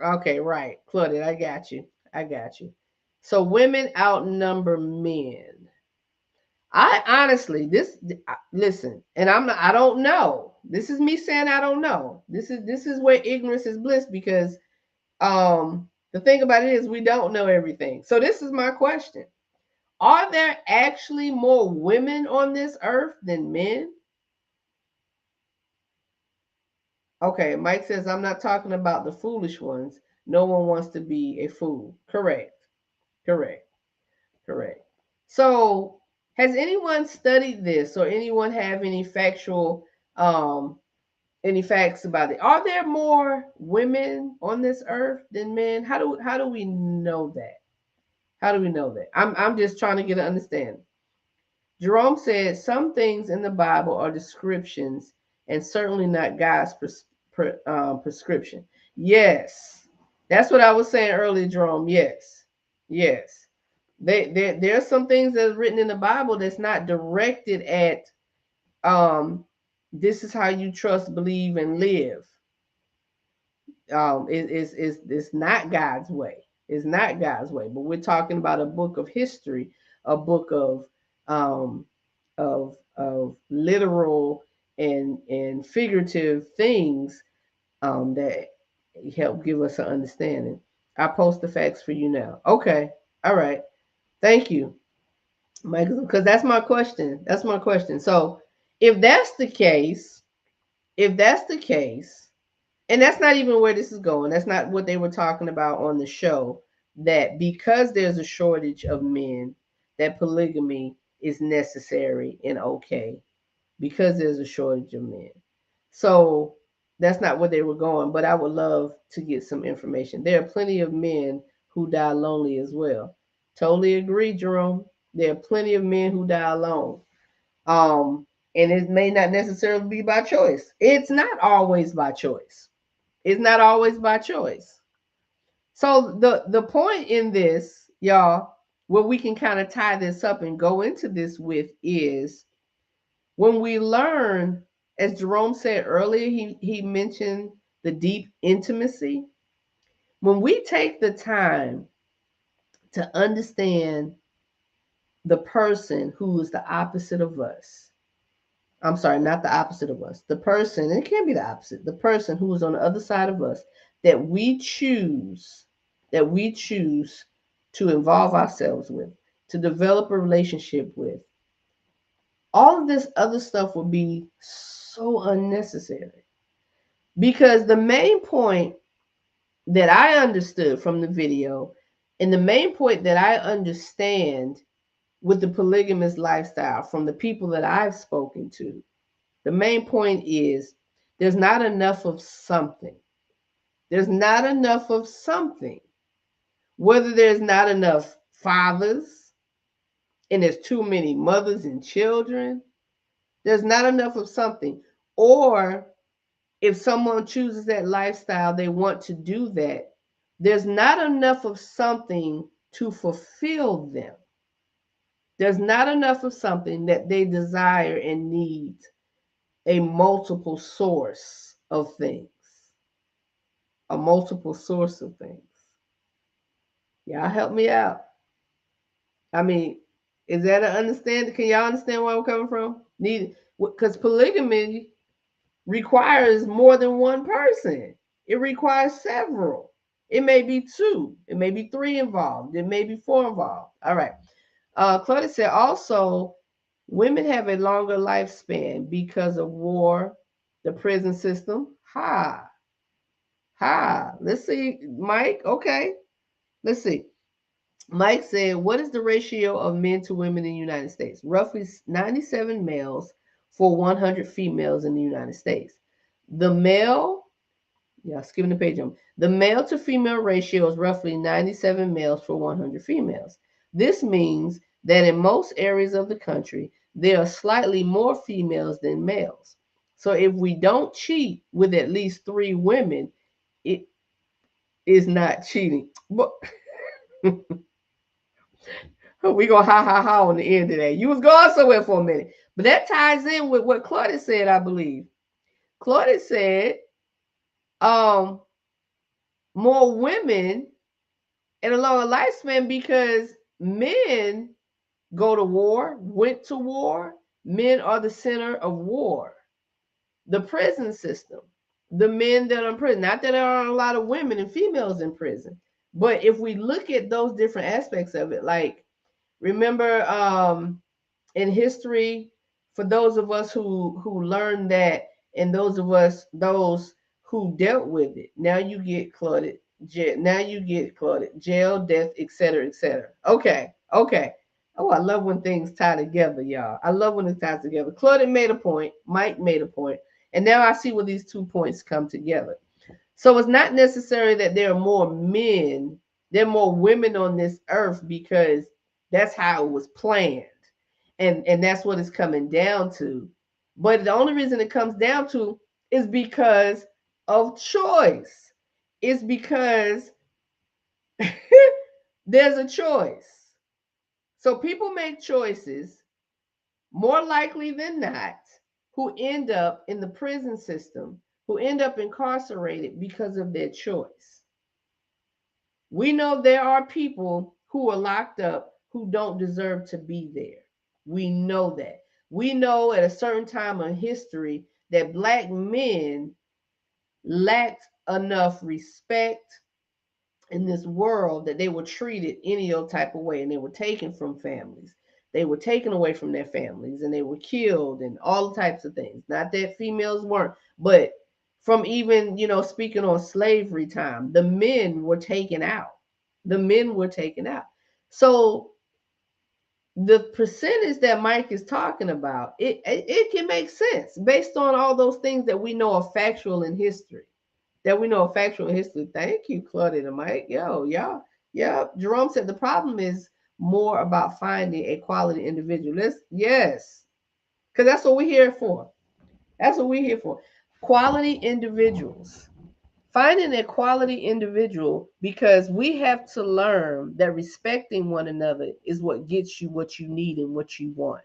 Okay, right, Claudette. I got you. I got you. So women outnumber men. I honestly, listen, and I'm not. I don't know. This is me saying I don't know. This is where ignorance is bliss because the thing about it is we don't know everything. So this is my question: are there actually more women on this earth than men? Okay, Mike says, I'm not talking about the foolish ones. No one wants to be a fool. Correct. Correct. Correct. So, has anyone studied this or anyone have um any facts about it? Are there more women on this earth than men? How do we know that? How do we know that? I'm just trying to get an understanding. Jerome said some things in the Bible are descriptions and certainly not God's prescription. Yes, that's what I was saying earlier, Jerome. Yes, yes. There are some things that's written in the Bible that's not directed at um, this is how you trust, believe, and live. It's not God's way. It's not God's way. But we're talking about a book of history, a book um, of literal and figurative things that help give us an understanding. I post the facts for you now. Okay. All right. Thank you, Michael, because that's my question. That's my question. So if that's the case, if that's the case, and that's not even where this is going, that's not what they were talking about on the show, that because there's a shortage of men, that polygamy is necessary and okay because there's a shortage of men. So that's not where they were going, but I would love to get some information. There are plenty of men who die lonely as well. Totally agree, Jerome. There are plenty of men who die alone. Um, and it may not necessarily be by choice. It's not always by choice. It's not always by choice. So the point in this, y'all, where we can kind of tie this up and go into this with is when we learn, as Jerome said earlier, he mentioned the deep intimacy. When we take the time to understand the person who is the opposite of us, I'm sorry, not the opposite of us, the person, and it can be the opposite, the person who is on the other side of us that we choose to involve ourselves with, to develop a relationship with, all of this other stuff would be so unnecessary. Because the main point that I understood from the video, and the main point that I understand with the polygamous lifestyle from the people that I've spoken to, the main point is there's not enough of something. There's not enough of something. Whether there's not enough fathers and there's too many mothers and children, there's not enough of something. Or if someone chooses that lifestyle, they want to do that, there's not enough of something to fulfill them. There's not enough of something that they desire and need a multiple source of things. A multiple source of things. Y'all help me out. I mean, is that an understanding? Can y'all understand where I'm coming from? Need because polygamy requires more than one person. It requires several. It may be two. It may be three involved. It may be four involved. All right. Claudia said also women have a longer lifespan because of war, the prison system. Ha. Ha. Let's see, Mike. Okay. Let's see. Mike said, what is the ratio of men to women in the United States? Roughly 97 males for 100 females in the United States. The male, yeah, skipping the page on. The male to female ratio is roughly 97 males for 100 females. This means that in most areas of the country, there are slightly more females than males. So if we don't cheat with at least 3 women, it is not cheating. But we go ha ha ha on the end of that. You was going somewhere for a minute. But that ties in with what Claudia said, I believe. Claudia said, um, more women and a longer lifespan because men go to war, went to war. Men are the center of war. The prison system, the men that are in prison, not that there aren't a lot of women and females in prison, but if we look at those different aspects of it, like remember in history, for those of us who learned that, and those who dealt with it, now you get Claudette jail, now you get Claudette jail, death, etc., etc. Okay, okay. Oh, I love when things tie together, y'all. I love when it ties together. Claudette made a point, Mike made a point, and now I see where these 2 points come together. So it's not necessary that there are more men, there are more women on this earth because that's how it was planned. And that's what it's coming down to. But the only reason it comes down to is because of choice. It's because there's a choice. So people make choices more likely than not who end up in the prison system, who end up incarcerated because of their choice. We know there are people who are locked up who don't deserve to be there. We know that. We know at a certain time in history that black men lacked enough respect in this world that they were treated any old type of way, and they were taken from families. They were taken away from their families, and they were killed, and all types of things. Not that females weren't, but from even, speaking on slavery time, the men were taken out. The men were taken out. So the percentage that Mike is talking about, it can make sense based on all those things that we know are factual in history. That we know are factual in history. Thank you, Claudia and Mike. Yo, y'all. Yeah. Jerome said the problem is more about finding a quality individual. Yes. Because that's what we're here for. That's what we're here for. Quality individuals. Finding a quality individual, because we have to learn that respecting one another is what gets you what you need and what you want.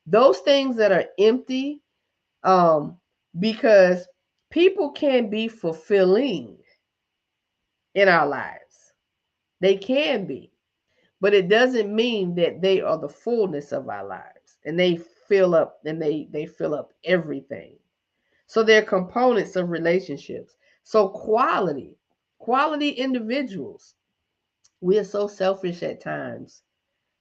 Those things that are empty, because people can be fulfilling in our lives. They can be, but it doesn't mean that they are the fullness of our lives, and they fill up and they fill up everything. So they're components of relationships. So quality individuals. We are so selfish at times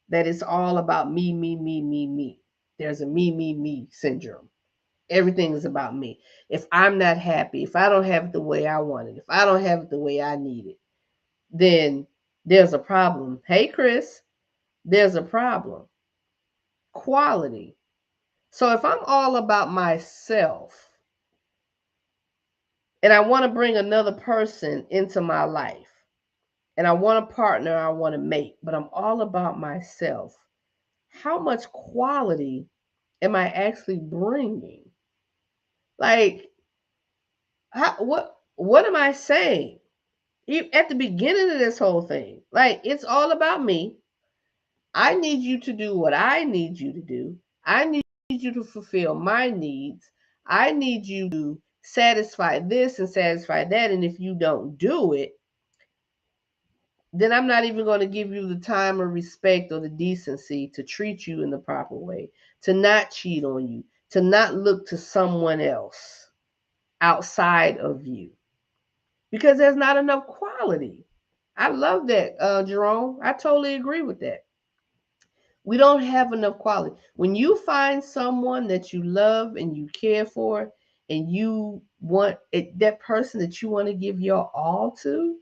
that it's all about me, me, me, me, me. There's a me, me, me syndrome. Everything is about me. If I'm not happy, if I don't have it the way I want it, if I don't have it the way I need it, then there's a problem. Hey, Chris, there's a problem. Quality. So if I'm all about myself and I want to bring another person into my life, and I want a partner, I want to mate, but I'm all about myself, how much quality am I actually bringing? Like, what am I saying? At the beginning of this whole thing, like, it's all about me. I need you to do what I need you to do. I need you to fulfill my needs. I need you to satisfy this and satisfy that. And if you don't do it, then I'm not even going to give you the time or respect or the decency to treat you in the proper way, to not cheat on you, to not look to someone else outside of you, because there's not enough quality. I love that, Jerome. I totally agree with that. We don't have enough quality. When you find someone that you love and you care for, and you want it, that person that you want to give your all to,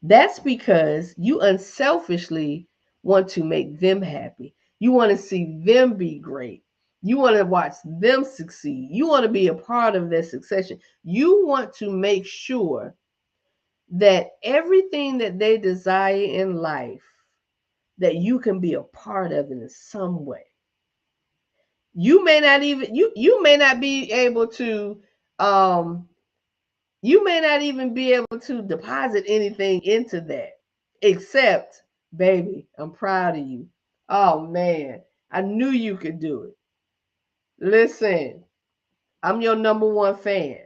that's because you unselfishly want to make them happy. You want to see them be great. You want to watch them succeed. You want to be a part of their succession. You want to make sure that everything that they desire in life, that you can be a part of it in some way. You may not even you may not be able to um you may not even be able to deposit anything into that, except, baby, I'm proud of you. Oh man, I knew you could do it. Listen, I'm your number one fan.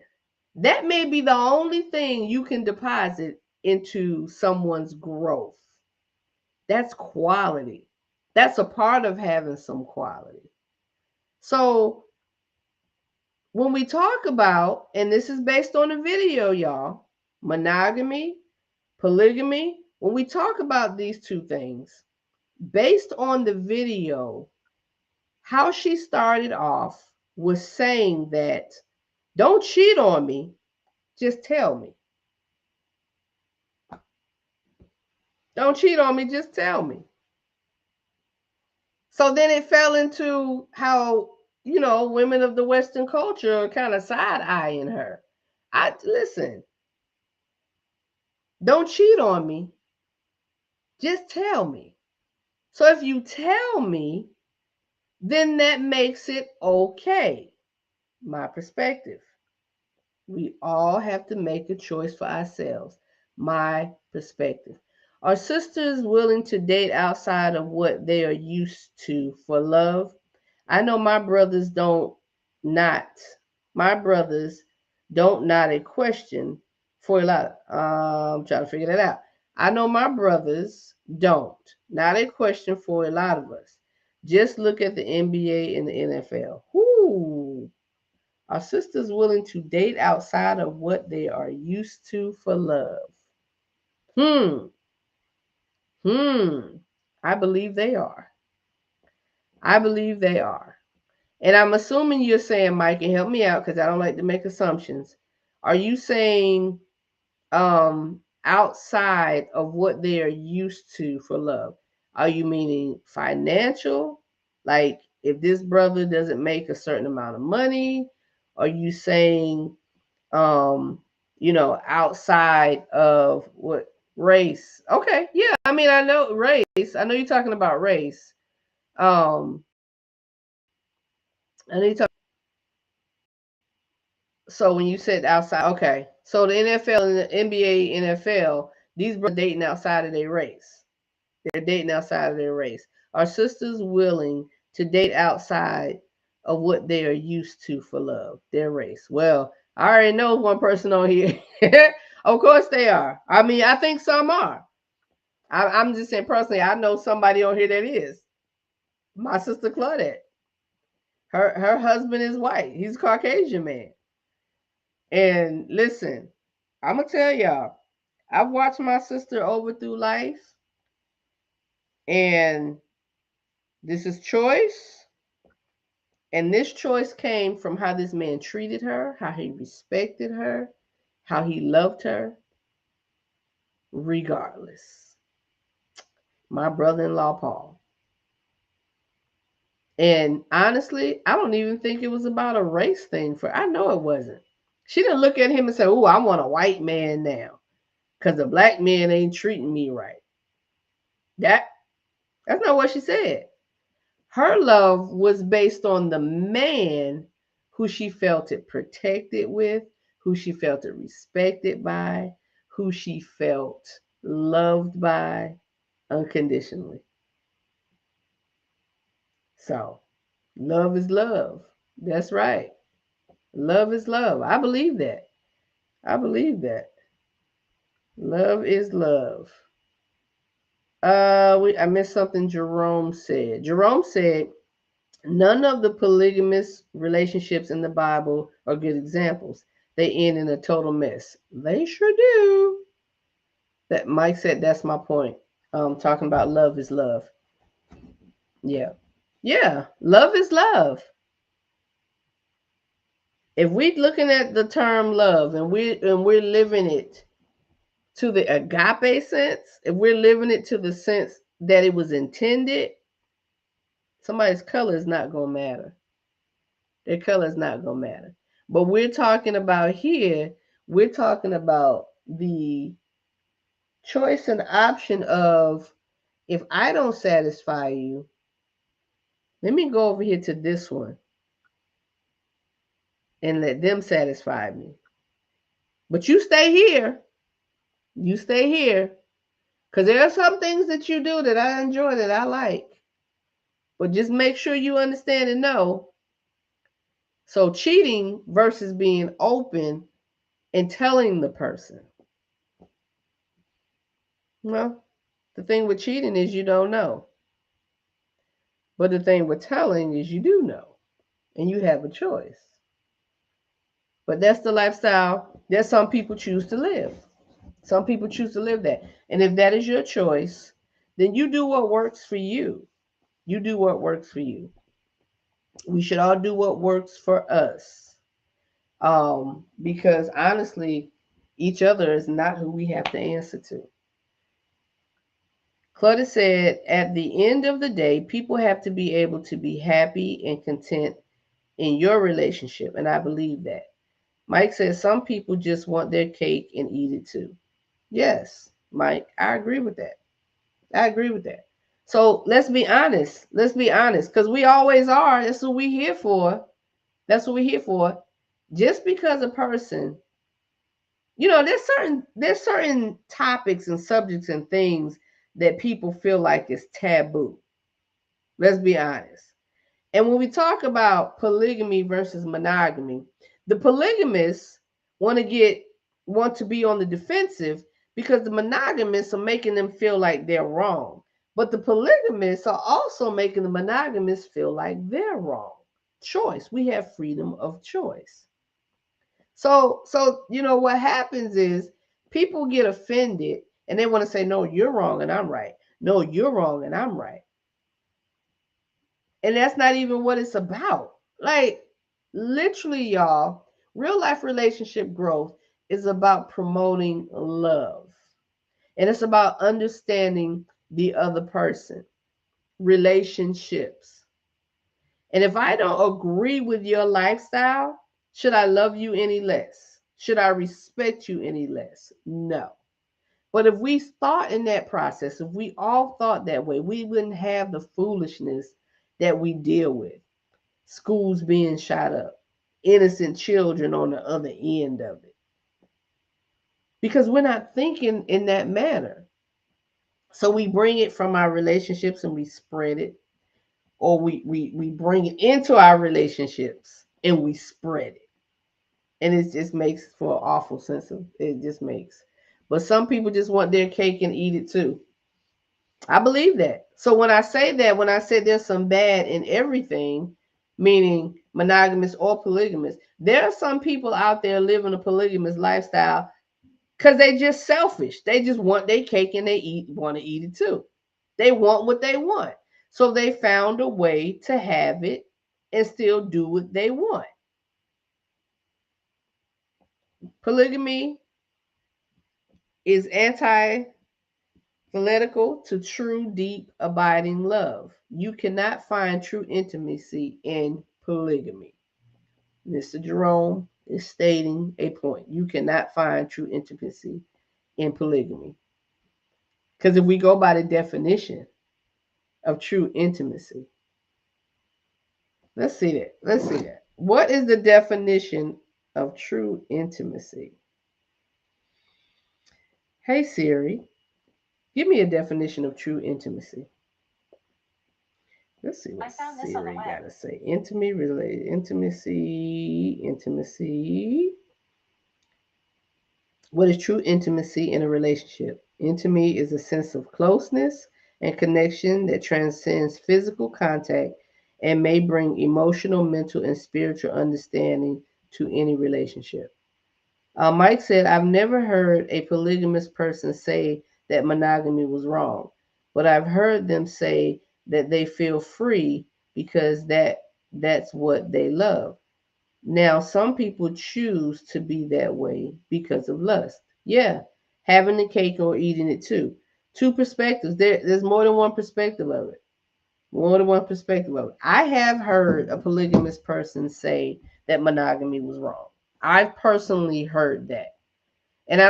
That may be the only thing you can deposit into someone's growth. That's quality. That's a part of having some quality. So when we talk about, and this is based on a video, y'all, monogamy, polygamy, when we talk about these two things, based on the video, how she started off was saying that don't cheat on me, just tell me. Don't cheat on me, just tell me. So then it fell into how, women of the Western culture are kind of side eyeing her. Listen, don't cheat on me, just tell me. So if you tell me, then that makes it okay. My perspective. We all have to make a choice for ourselves. My perspective. Are sisters willing to date outside of what they are used to for love? I know my brothers don't not. My brothers don't not a question for a lot. I'm trying to figure that out. I know my brothers don't. Not a question for a lot of us. Just look at the NBA and the NFL. Whoo. Are sisters willing to date outside of what they are used to for love? Hmm. Hmm. I believe they are. I believe they are. And I'm assuming you're saying, Mike, and help me out because I don't like to make assumptions. Are you saying outside of what they are used to for love? Are you meaning financial? Like if this brother doesn't make a certain amount of money? Are you saying um, outside of what race? Okay, yeah. I mean, I know race. I know you're talking about race. Um, I know you talk. So when you said outside, okay. So the NFL and the NBA, NFL, these brothers dating outside of their race. They're dating outside of their race. Are sisters willing to date outside of what they are used to for love, their race? Well, I already know one person on here. Of course they are. I mean, I think some are. I'm just saying personally, I know somebody on here that is. My sister Claudette. Her husband is white. He's a Caucasian man. And listen, I'm gonna tell y'all, I've watched my sister over through life, and this is choice. And this choice came from how this man treated her, how he respected her, how he loved her, regardless. My brother in law, Paul. And honestly, I don't even think it was about a race thing for I know it wasn't. She didn't look at him and say, "Oh, I want a white man now because the black man ain't treating me right." That that's not what she said. Her love was based on the man who she felt it protected with, who she felt it respected by, who she felt loved by unconditionally. So, love is love. That's right. Love is love. I believe that. I believe that. Love is love. I missed something Jerome said. Jerome said none of the polygamous relationships in the Bible are good examples. They end in a total mess. They sure do. That Mike said that's my point. Talking about love is love. Yeah. Yeah. Love is love. If we're looking at the term love and we're living it to the agape sense, if we're living it to the sense that it was intended, somebody's color is not gonna matter. Their color is not gonna matter. But we're talking about here, we're talking about the choice and option of if I don't satisfy you, let me go over here to this one and let them satisfy me. But you stay here. You stay here. Because there are some things that you do that I enjoy, that I like. But just make sure you understand and know. So cheating versus being open and telling the person. Well, the thing with cheating is you don't know. But the thing with telling is you do know. And you have a choice. But that's the lifestyle that some people choose to live. Some people choose to live that. And if that is your choice, then you do what works for you. You do what works for you. We should all do what works for us. Because honestly, each other is not who we have to answer to. Clutter said, at the end of the day, people have to be able to be happy and content in your relationship. And I believe that. Mike says some people just want their cake and eat it too. Yes, Mike, I agree with that. I agree with that. So let's be honest. Let's be honest. Because we always are. That's what we're here for. That's what we're here for. Just because a person, there's certain topics and subjects and things that people feel like is taboo. Let's be honest. And when we talk about polygamy versus monogamy, the polygamists want to get want to be on the defensive because the monogamists are making them feel like they're wrong. But the polygamists are also making the monogamists feel like they're wrong. choice. We have freedom of choice. So what happens is people get offended and they want to say, no, you're wrong and I'm right. No, you're wrong and I'm right. And that's not even what it's about. Like, literally, y'all, real life relationship growth is about promoting love. And it's about understanding the other person, relationships. And if I don't agree with your lifestyle, should I love you any less? Should I respect you any less? No. But if we thought in that process, if we all thought that way, we wouldn't have the foolishness that we deal with. Schools being shot up, innocent children on the other end of it. Because we're not thinking in that manner. So we bring it from our relationships and we spread it, or we bring it into our relationships and we spread it. And it just makes for an awful sense of it just makes. But some people just want their cake and eat it too. I believe that. So when I say that, when I say there's some bad in everything, meaning monogamous or polygamous, there are some people out there living a polygamous lifestyle because they just selfish. They just want their cake and they want to eat it too. They want what they want. So they found a way to have it and still do what they want. Polygamy is antithetical to true, deep, abiding love. You cannot find true intimacy in polygamy. Mr. Jerome is stating a point. You cannot find true intimacy in polygamy. Because if we go by the definition of true intimacy, let's see that. Let's see that. What is the definition of true intimacy? Hey Siri, give me a definition of true intimacy. Let's see what Siri got to say. Intimacy, related, intimacy. What is true intimacy in a relationship? Intimacy is a sense of closeness and connection that transcends physical contact and may bring emotional, mental, and spiritual understanding to any relationship. Mike said, I've never heard a polygamous person say that monogamy was wrong, but I've heard them say that they feel free because that's what they love. Now, some people choose to be that way because of lust. Yeah, having the cake or eating it too. Two perspectives. There's more than one perspective of it. More than one perspective of it. I have heard a polygamous person say that monogamy was wrong. I've personally heard that. And I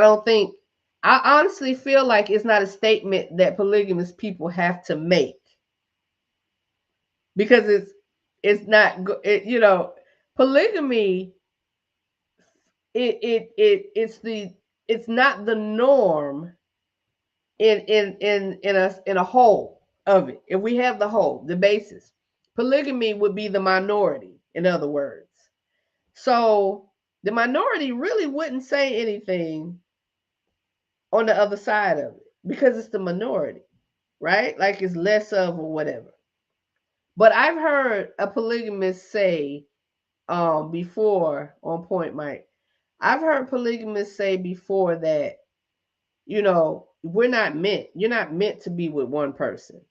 honestly feel like it's not a statement that polygamous people have to make because it's not, polygamy, it's not the norm in a whole of it. If we have the whole, the basis, polygamy would be the minority, in other words. So the minority really wouldn't say anything on the other side of it because it's the minority, right? Like it's less of or whatever. But I've heard a polygamist say before on point, Mike. I've heard polygamists say before that, you're not meant to be with one person.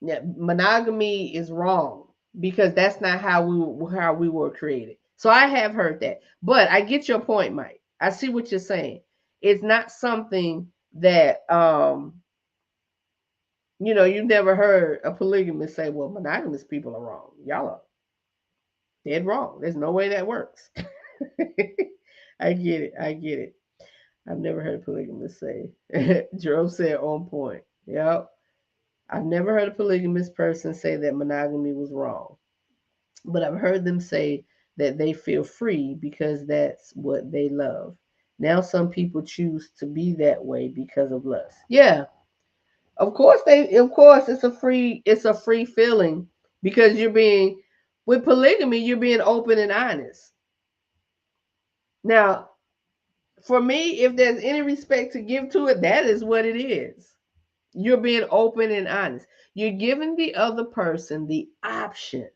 Yeah, monogamy is wrong because that's not how we were created. So I have heard that. But I get your point, Mike. I see what you're saying. It's not something that you've never heard a polygamist say, well, monogamous people are wrong. Y'all are dead wrong. There's no way that works. I get it. I get it. I've never heard a polygamist say. Jerome said on point. Yep. I've never heard a polygamous person say that monogamy was wrong. But I've heard them say that they feel free because that's what they love. Now some people choose to be that way because of lust. Yeah. Of course it's a free feeling because with polygamy, you're being open and honest. Now, for me, if there's any respect to give to it, that is what it is. You're being open and honest. You're giving the other person the option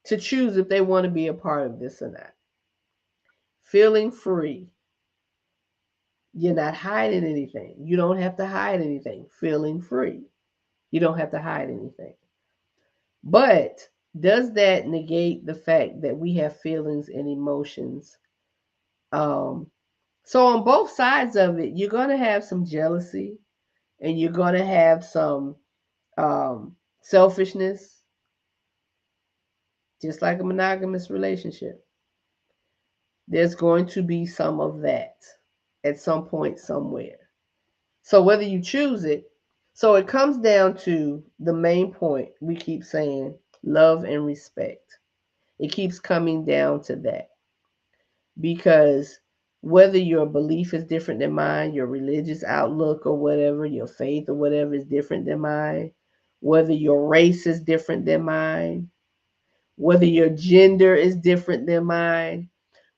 to choose if they want to be a part of this or not. Feeling free. You're not hiding anything. You don't have to hide anything. Feeling free. You don't have to hide anything. But does that negate the fact that we have feelings and emotions? Um, so on both sides of it, you're going to have some jealousy and you're going to have some selfishness, just like a monogamous relationship. There's going to be some of that at some point somewhere. So whether you choose it, so it comes down to the main point we keep saying, love and respect. It keeps coming down to that because whether your belief is different than mine, your religious outlook or whatever, your faith or whatever is different than mine, whether your race is different than mine, whether your gender is different than mine,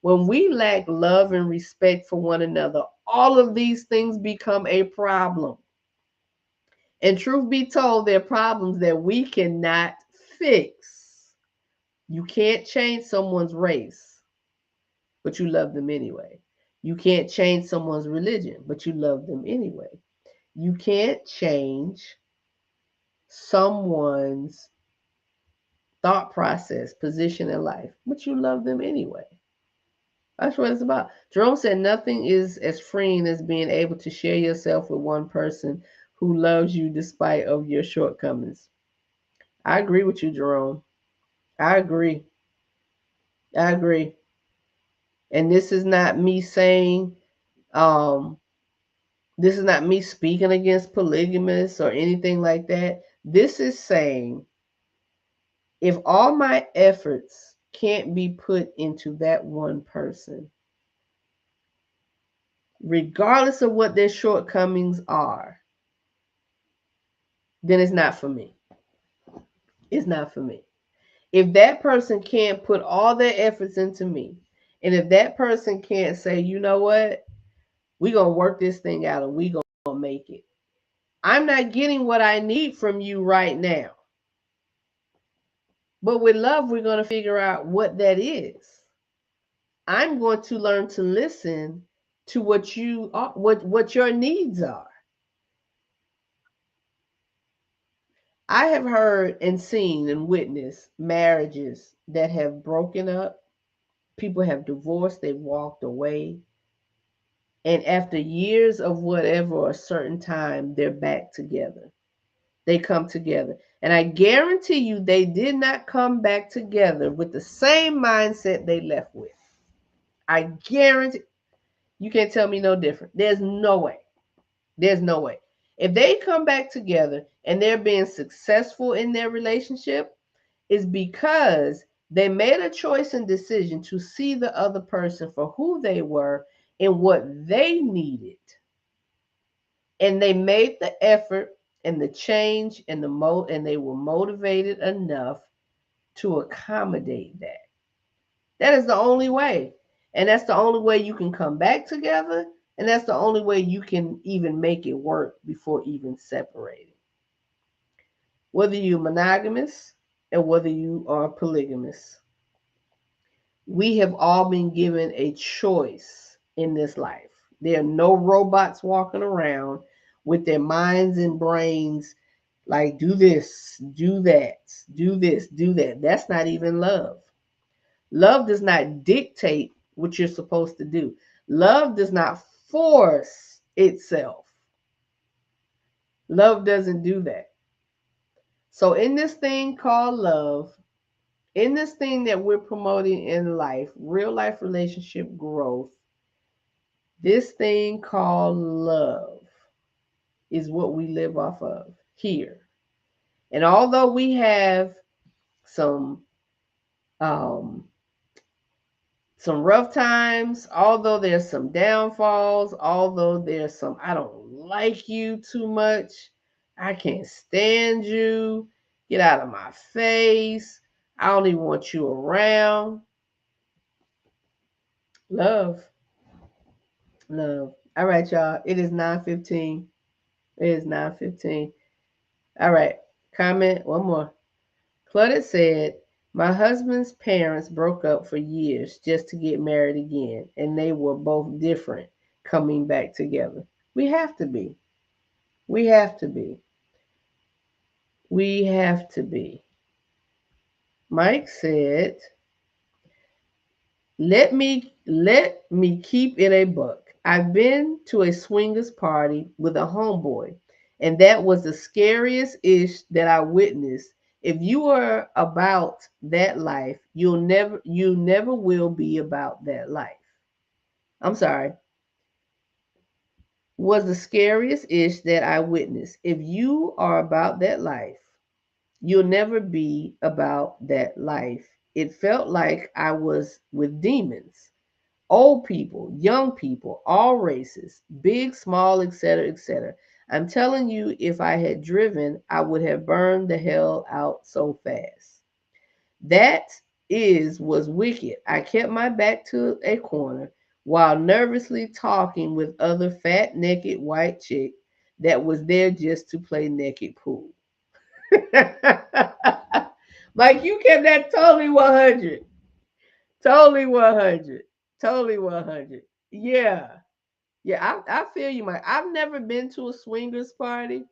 when we lack love and respect for one another, all of these things become a problem. And truth be told, they're problems that we cannot fix. You can't change someone's race, but you love them anyway. You can't change someone's religion, but you love them anyway. You can't change someone's thought process, position in life, but you love them anyway. That's what it's about. Jerome said nothing is as freeing as being able to share yourself with one person who loves you despite of your shortcomings. I agree with you, Jerome. I agree. I agree. And this is not me saying, um, this is not me speaking against polygamists or anything like that. This is saying if all my efforts can't be put into that one person, regardless of what their shortcomings are, then it's not for me. It's not for me. If that person can't put all their efforts into me, and if that person can't say, you know what, we're going to work this thing out and we're going to make it. I'm not getting what I need from you right now. But with love, we're going to figure out what that is. I'm going to learn to listen to what you are, what your needs are. I have heard and seen and witnessed marriages that have broken up. People have divorced, they've walked away. And after years of whatever, or a certain time, they're back together. They come together. And I guarantee you, they did not come back together with the same mindset they left with. I guarantee you can't tell me no different. There's no way. There's no way. If they come back together and they're being successful in their relationship, it's because they made a choice and decision to see the other person for who they were and what they needed. And they made the effort and the change and and they were motivated enough to accommodate that. That is the only way. And that's the only way you can come back together. And that's the only way you can even make it work before even separating. Whether you're monogamous and whether you are polygamous, we have all been given a choice in this life. There are no robots walking around with their minds and brains like, do this, do that, do this, do that. That's not even love. Love does not dictate what you're supposed to do. Love does not force itself. Love doesn't do that. So, in this thing called love, in this thing that we're promoting in life, real life relationship growth, this thing called love is what we live off of here. And although we have some um, some rough times, although there's some downfalls, although there's some I don't like you too much, I can't stand you, get out of my face, I don't even want you around. Love, love. All right, y'all. It is 9:15. It is 9:15. All right. Comment one more. Claudette said, My husband's parents broke up for years just to get married again, and they were both different coming back together. We have to be. We have to be. We have to be. Mike said, let me keep it a buck. I've been to a swingers party with a homeboy, and that was the scariest ish that I witnessed. If you are about that life, you never will be about that life. I'm sorry. Was the scariest ish that I witnessed. If you are about that life, you'll never be about that life. It felt like I was with demons. Old people, young people, all races, big, small, etc., etc. I'm telling you, if I had driven, I would have burned the hell out so fast. That is was wicked. I kept my back to a corner while nervously talking with other fat, naked white chick that was there just to play naked pool. Like you kept that totally 100. Totally 100. Totally 100. Yeah. Yeah, I feel you, Mike. I've never been to a swingers party.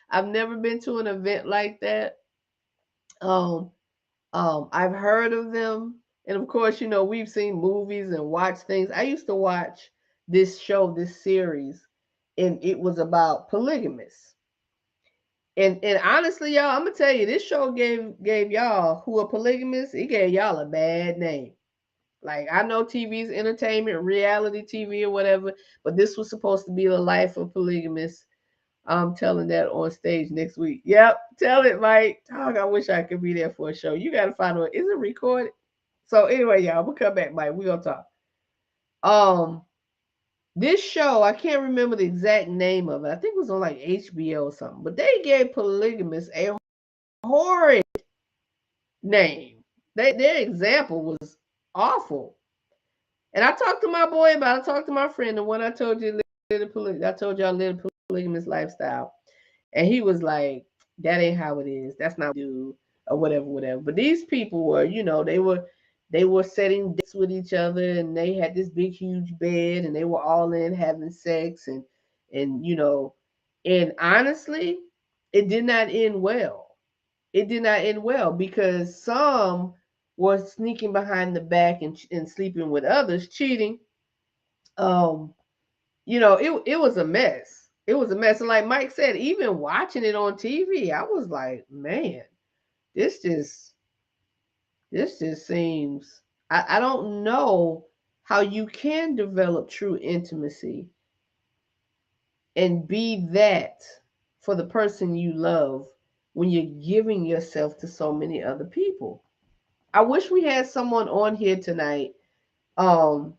I've never been to an event like that. Um, I've heard of them, and of course, we've seen movies and watched things. I used to watch this show, this series, and it was about polygamists. And honestly, y'all, I'm gonna tell you, this show gave y'all who are polygamists, it gave y'all a bad name. Like I know TV's entertainment, reality TV or whatever, but this was supposed to be the life of polygamists. I'm telling that on stage next week. Yep, tell it, Mike. Dog, I wish I could be there for a show. You gotta find one. Is it recorded? So anyway, y'all, we'll come back, Mike. We gonna talk. Um, this show, I can't remember the exact name of it. I think it was on like HBO or something. But they gave polygamists a horrid name. Their example was awful. And I talked to my boy about it. I talked to my friend, the one I told you I told y'all live a polygamous lifestyle. And he was like, that ain't how it is. That's not what we do, or whatever, whatever. But these people were, they were setting dates with each other, and they had this big huge bed, and they were all in having sex, and honestly, it did not end well. It did not end well because some were sneaking behind the back and sleeping with others, cheating. Um, it was a mess. It was a mess. And like Mike said, even watching it on TV, I was like, man, this just this just seems I don't know how you can develop true intimacy and be that for the person you love when you're giving yourself to so many other people. I wish we had someone on here tonight um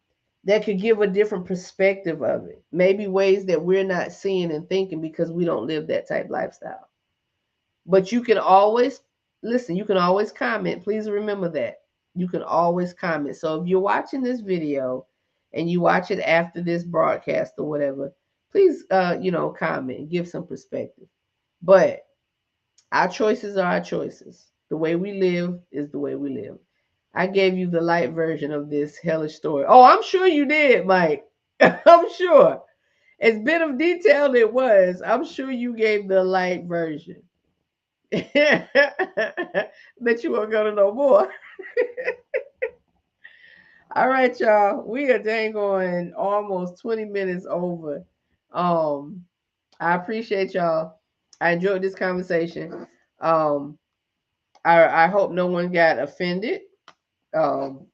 that could give a different perspective of it. Maybe ways that we're not seeing and thinking because we don't live that type lifestyle. But you can always listen, you can always comment. Please remember that. You can always comment. So if you're watching this video and you watch it after this broadcast or whatever, please comment and give some perspective. But our choices are our choices. The way we live is the way we live. I gave you the light version of this hellish story. Oh, I'm sure you did, Mike. I'm sure. As bit of detail it was, I'm sure you gave the light version. Bet you won't go to no more. All right, y'all. We are dang going almost 20 minutes over. Um, I appreciate y'all. I enjoyed this conversation. Um, I hope no one got offended. Um,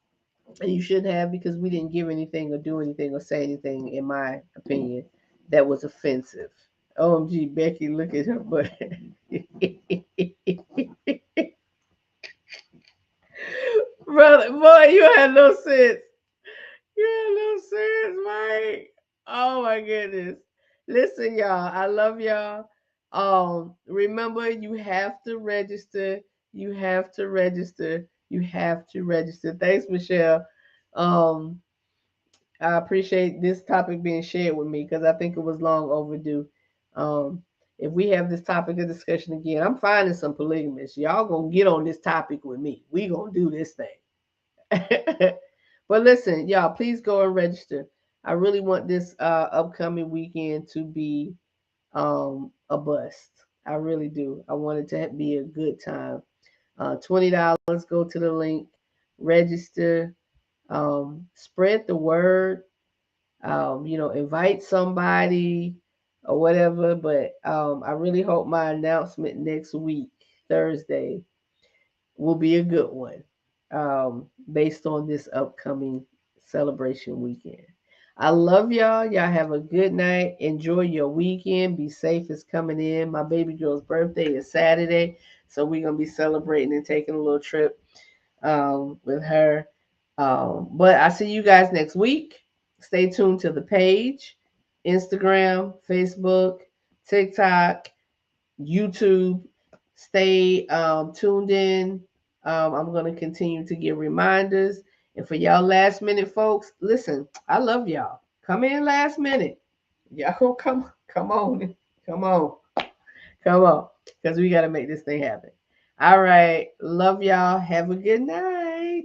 and you should have because we didn't give anything or do anything or say anything, in my opinion, that was offensive. OMG, Becky, look at her butt. Brother, boy, you had no sense. You had no sense, Mike. Oh my goodness. Listen, y'all, I love y'all. Remember, you have to register. You have to register. You have to register. Thanks, Michelle. Um, I appreciate this topic being shared with me because I think it was long overdue. Um, if we have this topic of discussion again, I'm finding some polygamists. Y'all gonna get on this topic with me. We gonna do this thing. But listen, y'all, please go and register. I really want this upcoming weekend to be a bust. I really do. I want it to be a good time. $20. Go to the link, register, spread the word. Invite somebody or whatever. But I really hope my announcement next week, Thursday, will be a good one, based on this upcoming celebration weekend. I love y'all. Y'all have a good night. Enjoy your weekend. Be safe. It's coming in. My baby girl's birthday is Saturday, so we're gonna be celebrating and taking a little trip with her. But I see you guys next week. Stay tuned to the page, Instagram, Facebook, TikTok, YouTube. Stay tuned in. I'm going to continue to give reminders. And for y'all last minute folks, listen, I love y'all. Come in last minute. Y'all come on, come on, come on, because we got to make this thing happen. All right. Love y'all. Have a good night.